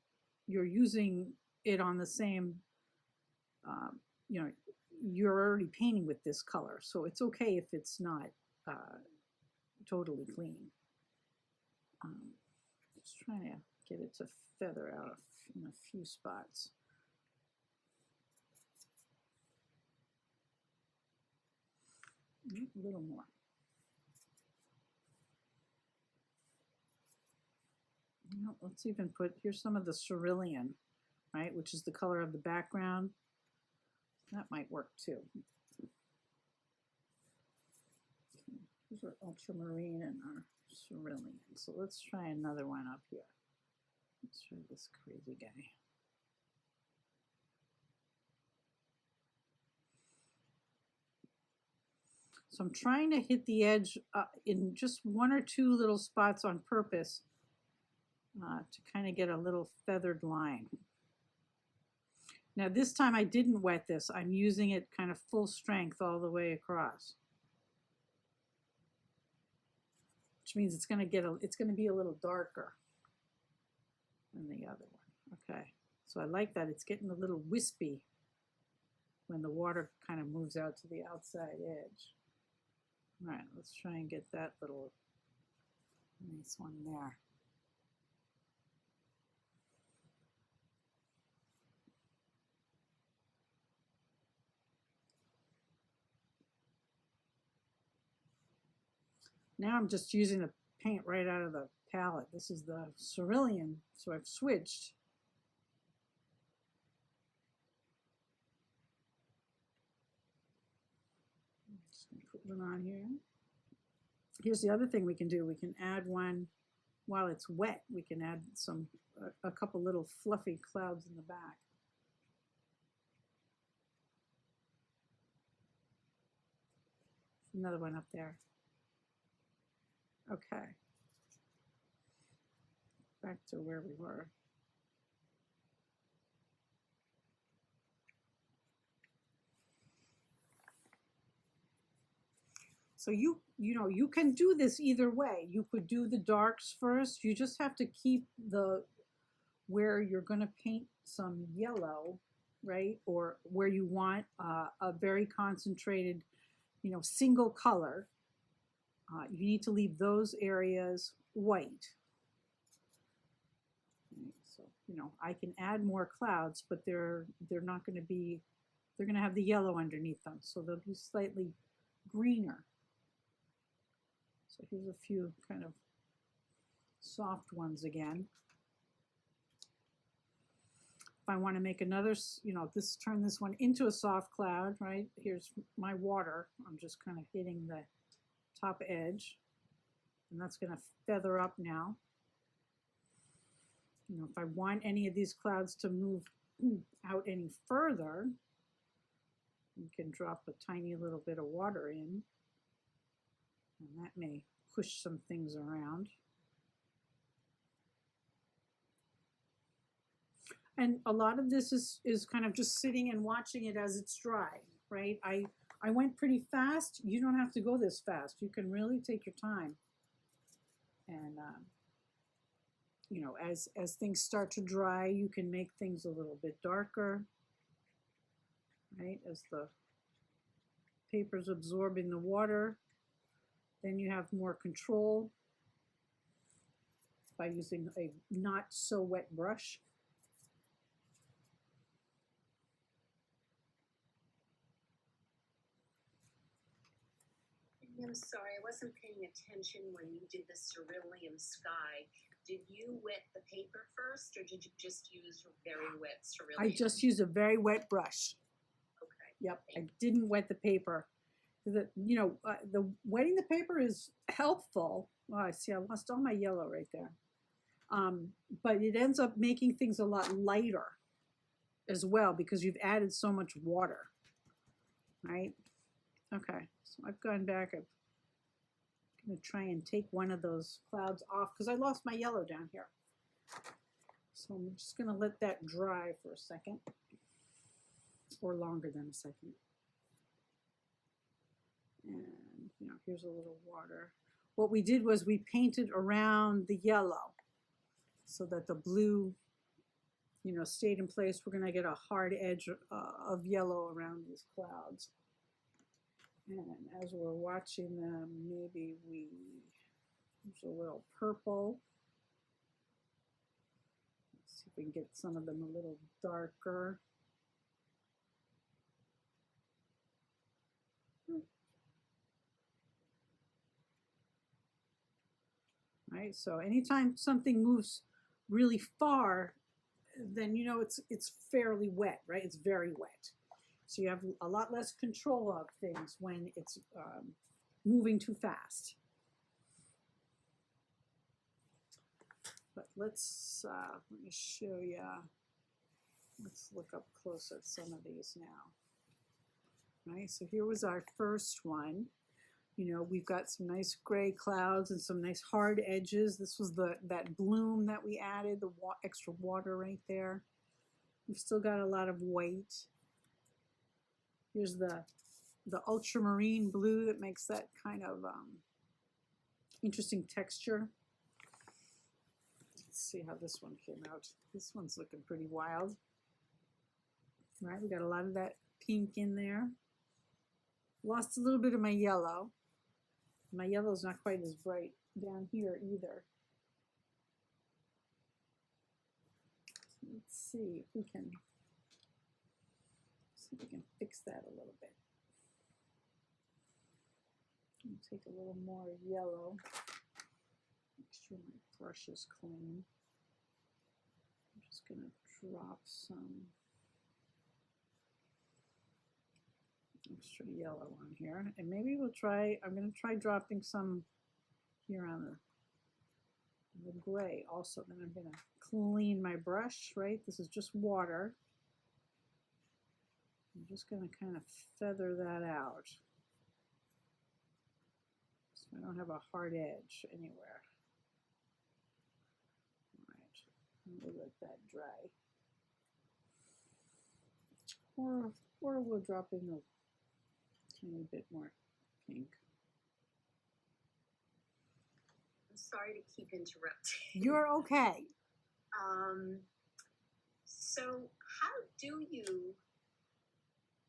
using it on the same, you know, you're already painting with this color, so it's okay if it's not totally clean. Just trying to get it to feather out in a few spots. A little more. Let's even here's some of the cerulean, right, which is the color of the background. That might work too. Okay. These are ultramarine and our cerulean. So let's try another one up here. Let's try this crazy guy. So I'm trying to hit the edge in just one or two little spots on purpose to kind of get a little feathered line. Now this time I didn't wet this. I'm using it kind of full strength all the way across, which means it's going to be a little darker than the other one. Okay, so I like that. It's getting a little wispy when the water kind of moves out to the outside edge. All right, let's try and get that little nice one there. Now I'm just using the paint right out of the palette. This is the cerulean, so I've switched. Just gonna put one on here. Here's the other thing we can do. We can add one while it's wet. We can add a couple little fluffy clouds in the back. Another one up there. Okay. Back to where we were. So you know, you can do this either way. You could do the darks first. You just have to keep where you're going to paint some yellow, right? Or where you want a very concentrated, you know, single color. You need to leave those areas white. So, you know, I can add more clouds, but they're not going to be, they're going to have the yellow underneath them. So they'll be slightly greener. So here's a few kind of soft ones again. If I want to make another, turn this one into a soft cloud, right? Here's my water. I'm just kind of hitting the top edge, and that's going to feather up now. If I want any of these clouds to move out any further, you can drop a tiny little bit of water in, and that may push some things around. And a lot of this is kind of just sitting and watching it as it's dry, right? I went pretty fast. You don't have to go this fast. You can really take your time. And, as things start to dry, you can make things a little bit darker, right? As the paper's absorbing the water, then you have more control by using a not so wet brush. I'm sorry, I wasn't paying attention when you did the cerulean sky. Did you wet the paper first, or did you just use very wet cerulean? I just used a very wet brush. Okay. Yep, I didn't wet the paper. The wetting the paper is helpful. Oh, I see, I lost all my yellow right there. But it ends up making things a lot lighter as well because you've added so much water, right? Okay, so I've gone back. I'm going to try and take one of those clouds off because I lost my yellow down here. So I'm just going to let that dry for a second, or longer than a second. And, here's a little water. What we did was we painted around the yellow so that the blue, stayed in place. We're going to get a hard edge of yellow around these clouds. And as we're watching them, maybe we use a little purple. Let's see if we can get some of them a little darker. Right, so anytime something moves really far, then it's fairly wet, right? It's very wet. So you have a lot less control of things when it's moving too fast. But let me show you. Let's look up close at some of these now. Right, so here was our first one. We've got some nice gray clouds and some nice hard edges. This was that bloom that we added, the extra water right there. We've still got a lot of white. Here's the ultramarine blue that makes that kind of interesting texture. Let's see how this one came out. This one's looking pretty wild. Right, we got a lot of that pink in there. Lost a little bit of my yellow. My yellow's not quite as bright down here either. Let's see if we can fix that a little bit. I'll take a little more yellow. Make sure my brush is clean. I'm just going to drop some extra yellow on here, and maybe I'm going to try dropping some here on the gray also. Then I'm going to clean my brush, right? This is just water. I'm just going to kind of feather that out so I don't have a hard edge anywhere. All right, we'll let that dry. Or we'll drop in a tiny bit more pink. I'm sorry to keep interrupting. You're okay. So how do you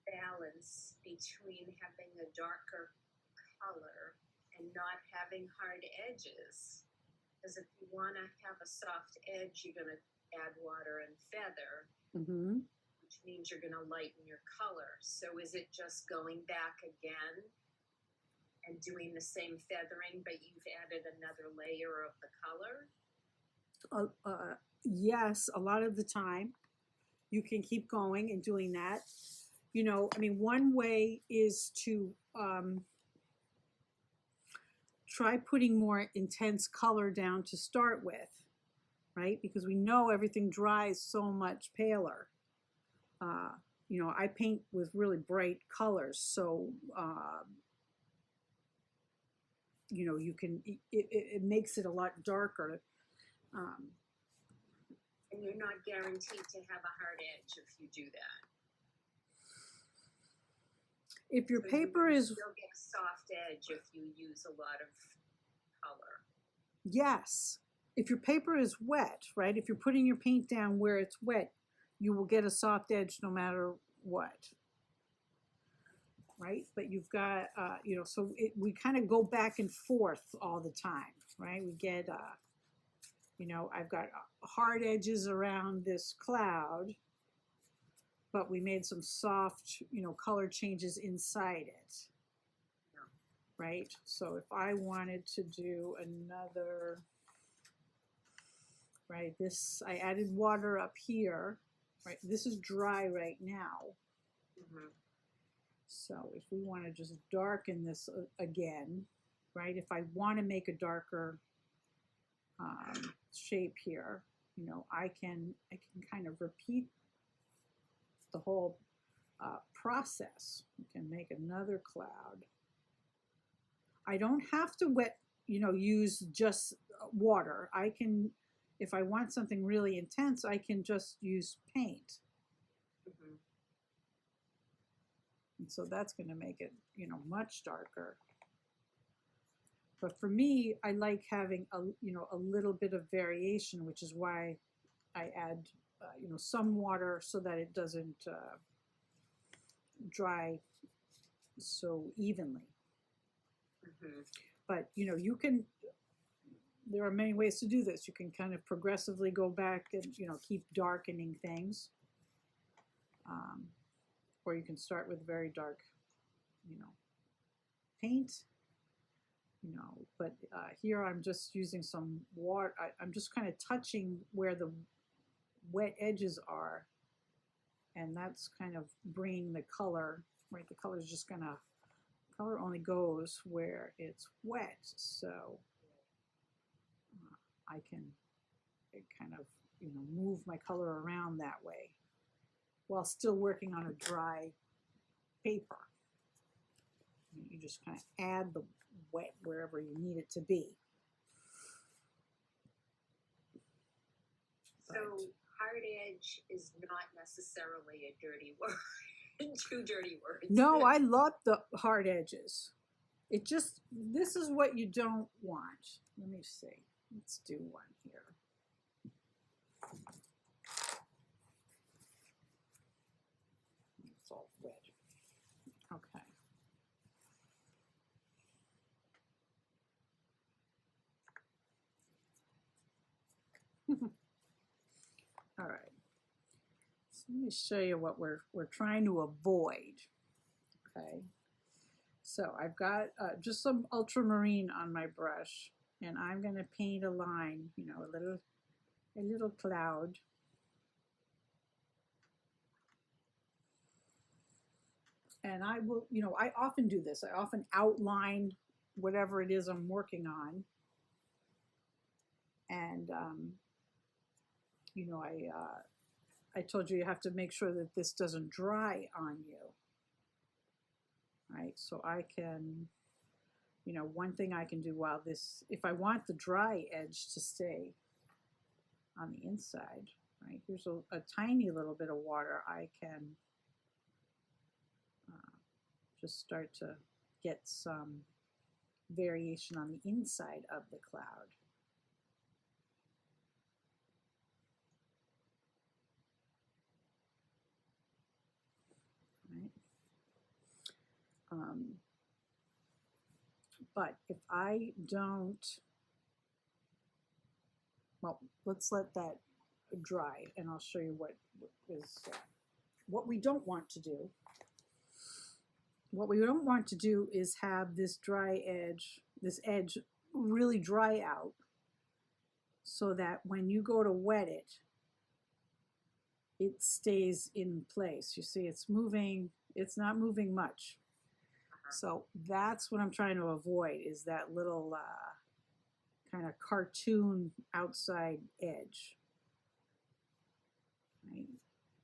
balance between having a darker color and not having hard edges? Because if you want to have a soft edge, you're going to add water and feather. Mm-hmm. Which means you're going to lighten your color. So is it just going back again and doing the same feathering, but you've added another layer of the color? Yes, a lot of the time. you can keep going and doing that. You know, I mean, one way is to try putting more intense color down to start with, right? Because we know everything dries so much paler. You know, I paint with really bright colors, so you know, you can, it makes it a lot darker. And you're not guaranteed to have a hard edge if you do that. If your So paper you is, still get a soft edge if you use a lot of color. yes, if your paper is wet, right? If you're putting your paint down where it's wet, you will get a soft edge no matter what, right? But you've got, you know, so we kind of go back and forth all the time, right? We get, you know, I've got hard edges around this cloud, but we made some soft, you know, color changes inside it, right? So if I wanted to do another, right, this, I added water up here, right? This is dry right now. Mm-hmm. So if we want to just darken this again, right? If I want to make a darker shape here, you know, I can kind of repeat the whole process. We can make another cloud. I don't have to you know, use just water. I can, if I want something really intense, I can just use paint. Mm-hmm. And so that's going to make it, you know, much darker. But for me, I like having you know, a little bit of variation, which is why I add, you know, some water so that it doesn't dry so evenly. Mm-hmm. But, you know, you can, there are many ways to do this. You can kind of progressively go back and, you know, keep darkening things. Or you can start with very dark, you know, paint. You know, but here I'm just using some water. I'm just kind of touching where the wet edges are, and that's kind of bringing the color, right? The color is just gonna, color only goes where it's wet, so I can kind of, you know, move my color around that way while still working on a dry paper. You just kind of add the wet wherever you need it to be. So hard edge is not necessarily a dirty word. Two dirty words. No, I love the hard edges. It just, this is what you don't want. Let me see. Let's do one here. It's all red. Okay. All right. So let me show you what we're trying to avoid. Okay. So I've got just some ultramarine on my brush, and I'm going to paint a line, you know, a little cloud. And I will, you know, I often do this. I often outline whatever it is I'm working on. And, you know, I told you have to make sure that this doesn't dry on you. Right, so I can, you know, one thing I can do while this, if I want the dry edge to stay on the inside, right, here's a tiny little bit of water. I can just start to get some variation on the inside of the cloud. Right. But if I don't, well, let's let that dry, and I'll show you what is, what we don't want to do. What we don't want to do is have this dry edge, this edge really dry out, so that when you go to wet it, it stays in place. You see, it's moving, it's not moving much. So that's what I'm trying to avoid, is that little kind of cartoon outside edge. Right?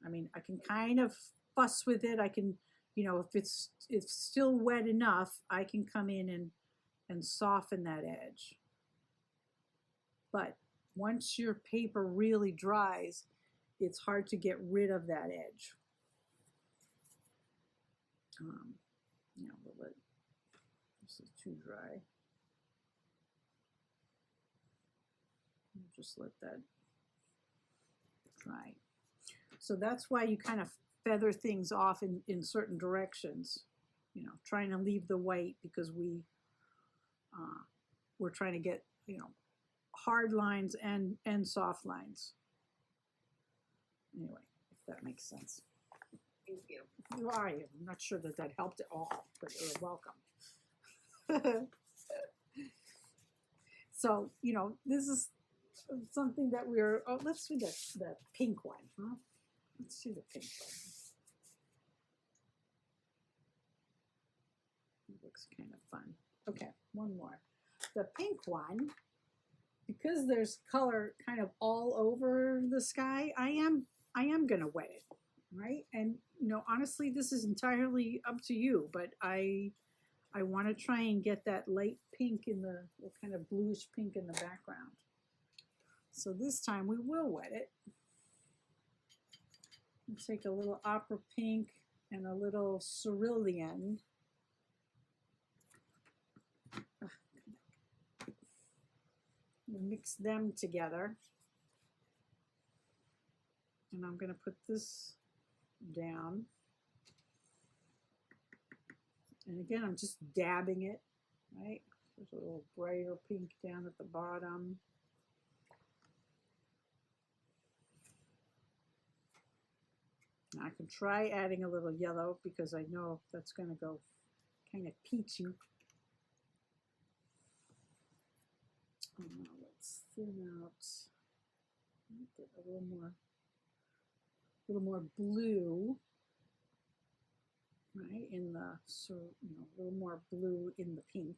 I mean, I can kind of fuss with it. I can, you know, if it's still wet enough, I can come in and soften that edge. But once your paper really dries, it's hard to get rid of that edge. You know, but this is too dry. Just let that dry. So that's why you kind of feather things off in certain directions, you know, trying to leave the white, because we're trying to get, you know, hard lines and soft lines. Anyway, if that makes sense. Thank you. Well, I'm not sure that that helped at all, but you're welcome. So, you know, this is something that we're, oh, let's do the pink one, huh? Let's do the pink one. It looks kind of fun. Okay, one more. The pink one, because there's color kind of all over the sky, I am gonna wet it, right? And you know, honestly, this is entirely up to you, but I want to try and get that light pink in the kind of bluish pink in the background. So this time we will wet it. We'll take a little opera pink and a little cerulean. We'll mix them together. And I'm going to put this down. And again, I'm just dabbing it, right? There's a little brighter pink down at the bottom. Now I can try adding a little yellow because I know that's going to go kind of peachy. Let's thin out, get a little more blue. Right, in the, so, you know, a little more blue in the pink.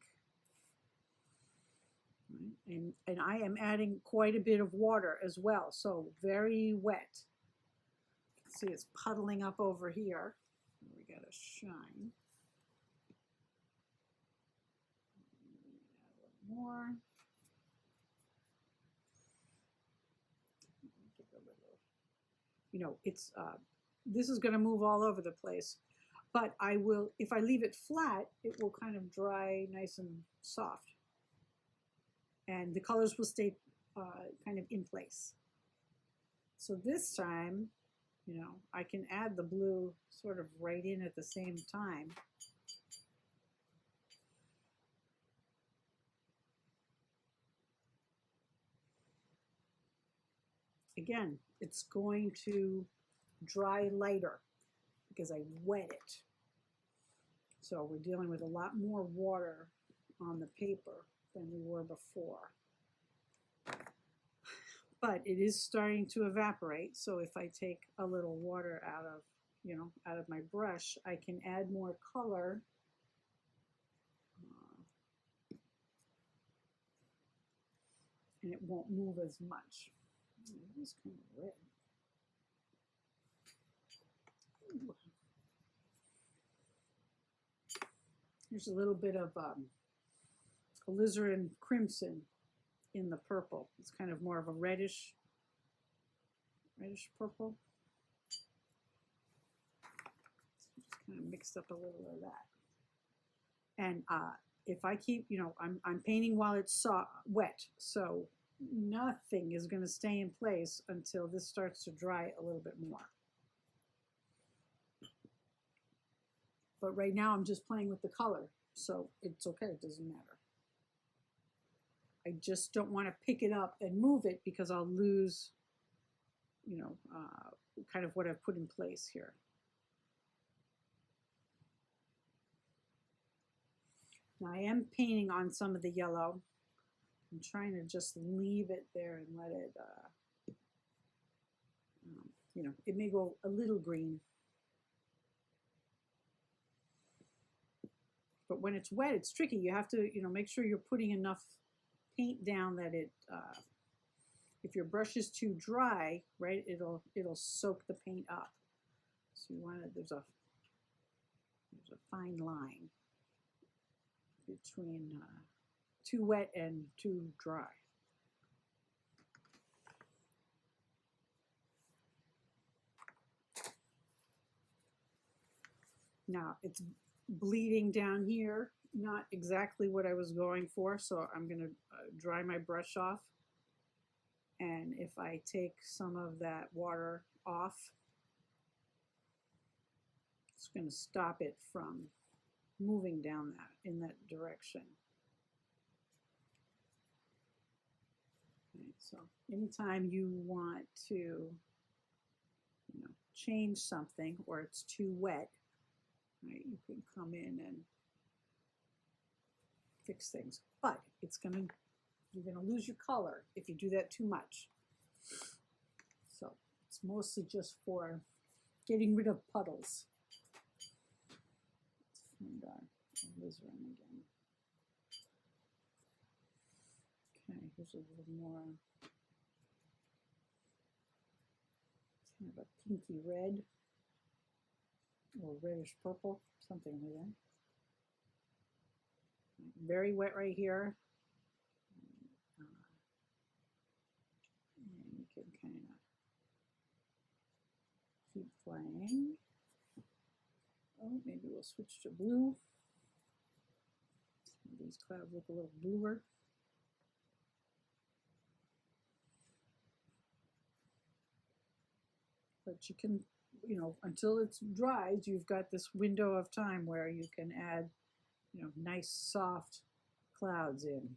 Right? And I am adding quite a bit of water as well, so very wet. See, it's puddling up over here. We got to shine. Add a little more. Give a little, you know, it's this is going to move all over the place. But I will, if I leave it flat, it will kind of dry nice and soft. And the colors will stay kind of in place. So this time, you know, I can add the blue sort of right in at the same time. Again, it's going to dry lighter because I wet it. So we're dealing with a lot more water on the paper than we were before. But it is starting to evaporate, so if I take a little water out of, you know, out of my brush, I can add more color. And it won't move as much. It is kind of red. Ooh. There's a little bit of alizarin crimson in the purple. It's kind of more of a reddish purple. Just kind of mixed up a little of that. And if I keep, you know, I'm painting while it's wet, so nothing is going to stay in place until this starts to dry a little bit more. But right now I'm just playing with the color, so it's okay, it doesn't matter. I just don't want to pick it up and move it because I'll lose, you know, kind of what I've put in place here. Now I am painting on some of the yellow. I'm trying to just leave it there and let it You know, it may go a little green. But when it's wet, it's tricky. You have to, you know, make sure you're putting enough paint down that it, if your brush is too dry, right, it'll soak the paint up. So you want to, there's a fine line between too wet and too dry. Now it's bleeding down here, not exactly what I was going for, so I'm going to dry my brush off. And if I take some of that water off, it's going to stop it from moving down that in that direction. Okay, so anytime you want to, you know, change something or it's too wet, right, you can come in and fix things. But it's gonna, you're gonna lose your color if you do that too much. So it's mostly just for getting rid of puddles. Let's find our alizarin again. Okay, here's a little more kind of a pinky red or reddish purple, something like that. Very wet right here. And you can kind of keep playing. Oh, maybe we'll switch to blue. These clouds look a little bluer. But you can, you know, until it dries, you've got this window of time where you can add, you know, nice soft clouds in.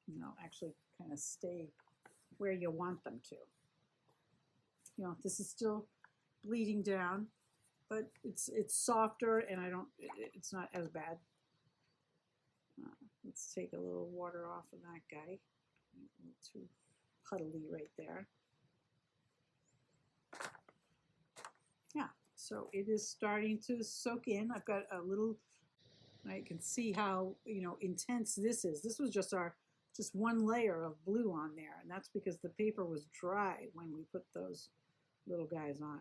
You know, actually kind of stay where you want them to. You know, this is still bleeding down, but it's softer and it's not as bad. Let's take a little water off of that guy. Too puddly right there. Yeah, so it is starting to soak in. I've got a little, I can see how, you know, intense this is. This was just one layer of blue on there, and that's because the paper was dry when we put those little guys on.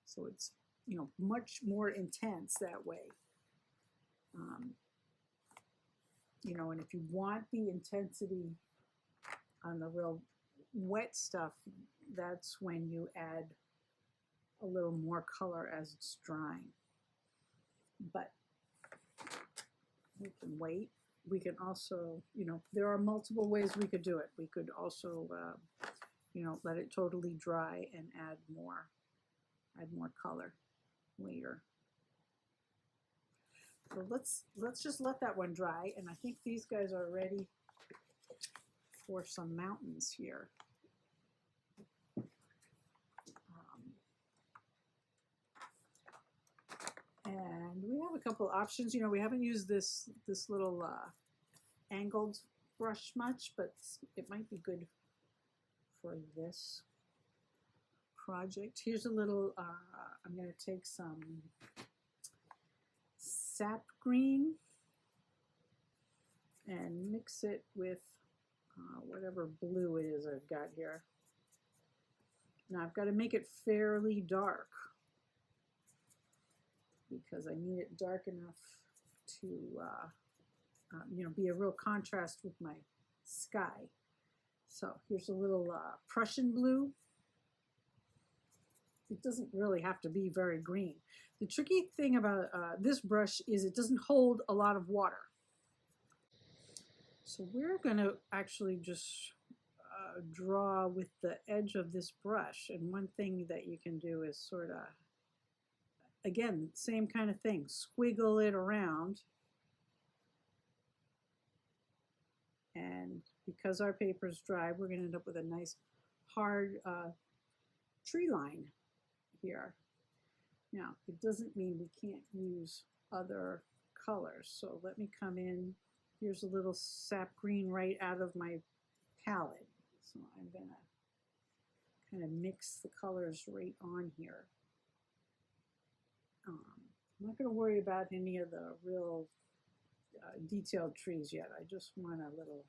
So it's, you know, much more intense that way. You know, and if you want the intensity on the real wet stuff, that's when you add a little more color as it's drying. But we can wait. We can also, you know, there are multiple ways we could do it. We could also, you know, let it totally dry and add more color later. So let's just let that one dry, and I think these guys are ready for some mountains here. And we have a couple options. You know, we haven't used this little angled brush much, but it might be good for this project. Here's a little, I'm going to take some sap green and mix it with whatever blue it is I've got here. Now I've got to make it fairly dark because I need it dark enough to you know, be a real contrast with my sky. So here's a little Prussian blue. It doesn't really have to be very green. The tricky thing about this brush is it doesn't hold a lot of water. So we're going to actually just draw with the edge of this brush. And one thing that you can do is sort of, again, same kind of thing, squiggle it around. And because our paper is dry, we're going to end up with a nice hard tree line here. Now, it doesn't mean we can't use other colors. So let me come in. Here's a little sap green right out of my palette. So I'm gonna kind of mix the colors right on here. I'm not gonna worry about any of the real detailed trees yet. I just want a little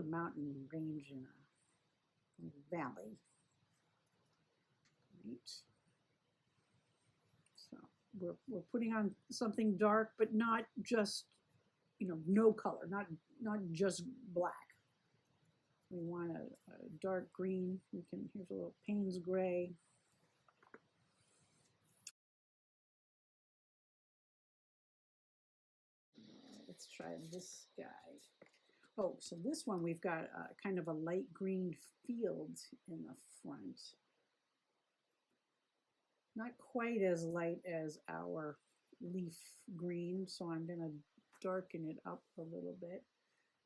mountain range in a valley. Right. So we're putting on something dark, but not just, you know, no color, not just black. We want a dark green. Here's a little Payne's gray. Let's try this guy. Oh, so this one we've got kind of a light green field in the front. Not quite as light as our leaf green, so I'm going to darken it up a little bit.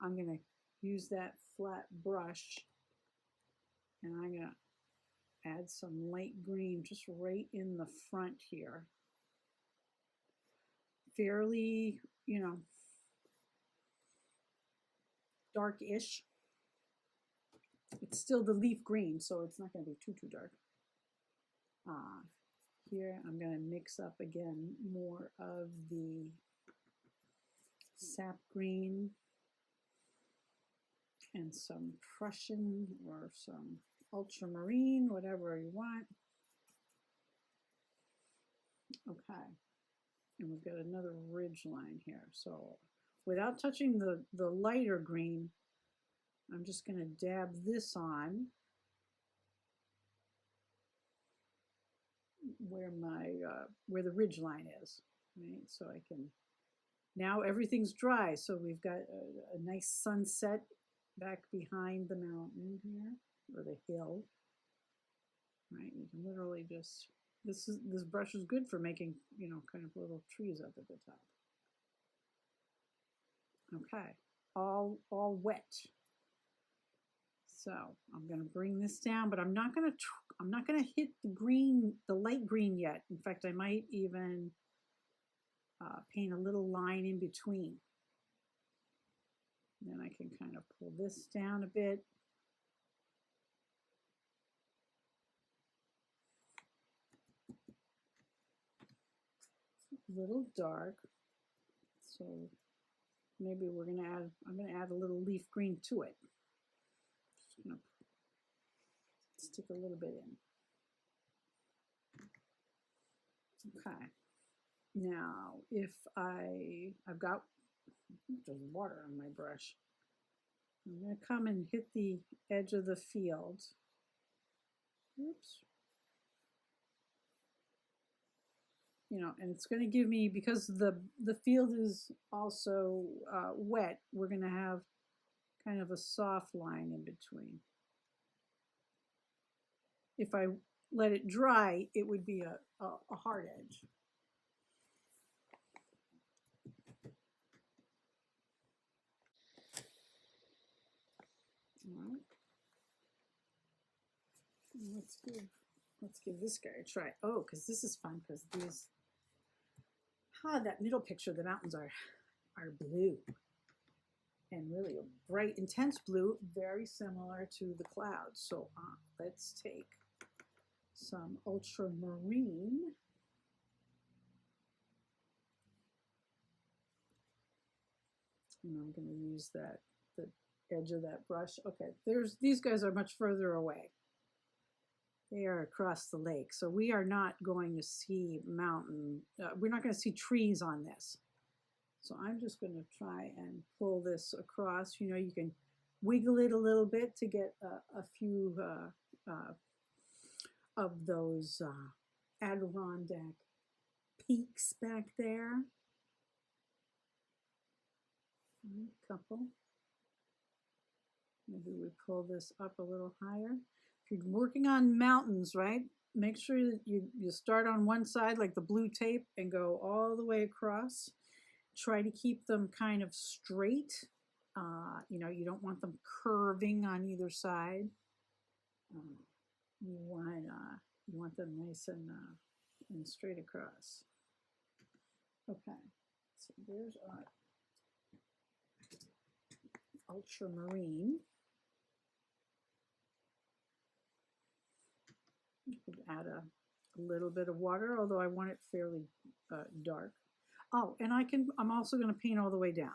I'm going to use that flat brush, and I'm going to add some light green just right in the front here. Fairly, you know, dark-ish. It's still the leaf green, so it's not going to be too dark. Here I'm going to mix up again more of the sap green and some Prussian or some ultramarine, whatever you want. Okay, and we've got another ridge line here. So without touching the lighter green, I'm just going to dab this on where the ridge line is, right? So I can, now everything's dry, so we've got a nice sunset back behind the mountain here, or the hill, right? You can literally just, this brush is good for making, you know, kind of little trees up at the top. Okay, all wet. So I'm going to bring this down, but I'm not going to hit the green, the light green yet. In fact, I might even paint a little line in between. Then I can kind of pull this down a bit. A little dark. So maybe we're going to add, I'm going to add a little leaf green to it. Just going to stick a little bit in. Okay. Now, if I've got, there's water on my brush. I'm going to come and hit the edge of the field. Oops. You know, and it's going to give me, because the field is also wet, we're going to have kind of a soft line in between. If I let it dry, it would be a hard edge. All right. Let's give this guy a try. Oh, because this is fun, because these, that middle picture, the mountains are blue. And really a bright, intense blue, very similar to the clouds. So let's take some ultramarine. And I'm going to use the edge of that brush. Okay, these guys are much further away. They are across the lake, so we are not going to see we're not going to see trees on this. So I'm just going to try and pull this across. You know, you can wiggle it a little bit to get a few of those Adirondack peaks back there. A couple. Maybe we pull this up a little higher. If you're working on mountains, right, make sure that you start on one side like the blue tape and go all the way across. Try to keep them kind of straight. You know, you don't want them curving on either side. You want them nice and straight across. Okay, so there's our ultramarine. You could add a little bit of water, although I want it fairly dark. Oh, and I'm also going to paint all the way down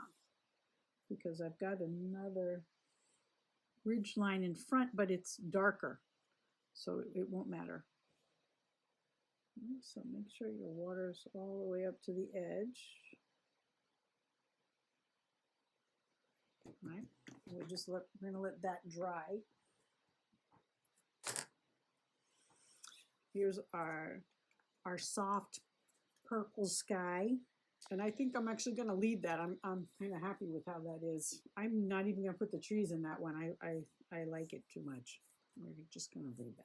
because I've got another ridge line in front, but it's darker, so it won't matter. So make sure your water's all the way up to the edge. All right, we're going to let that dry. Here's our soft purple sky. And I think I'm actually going to leave that. I'm kind of happy with how that is. I'm not even going to put the trees in that one. I like it too much. We're just going to leave that.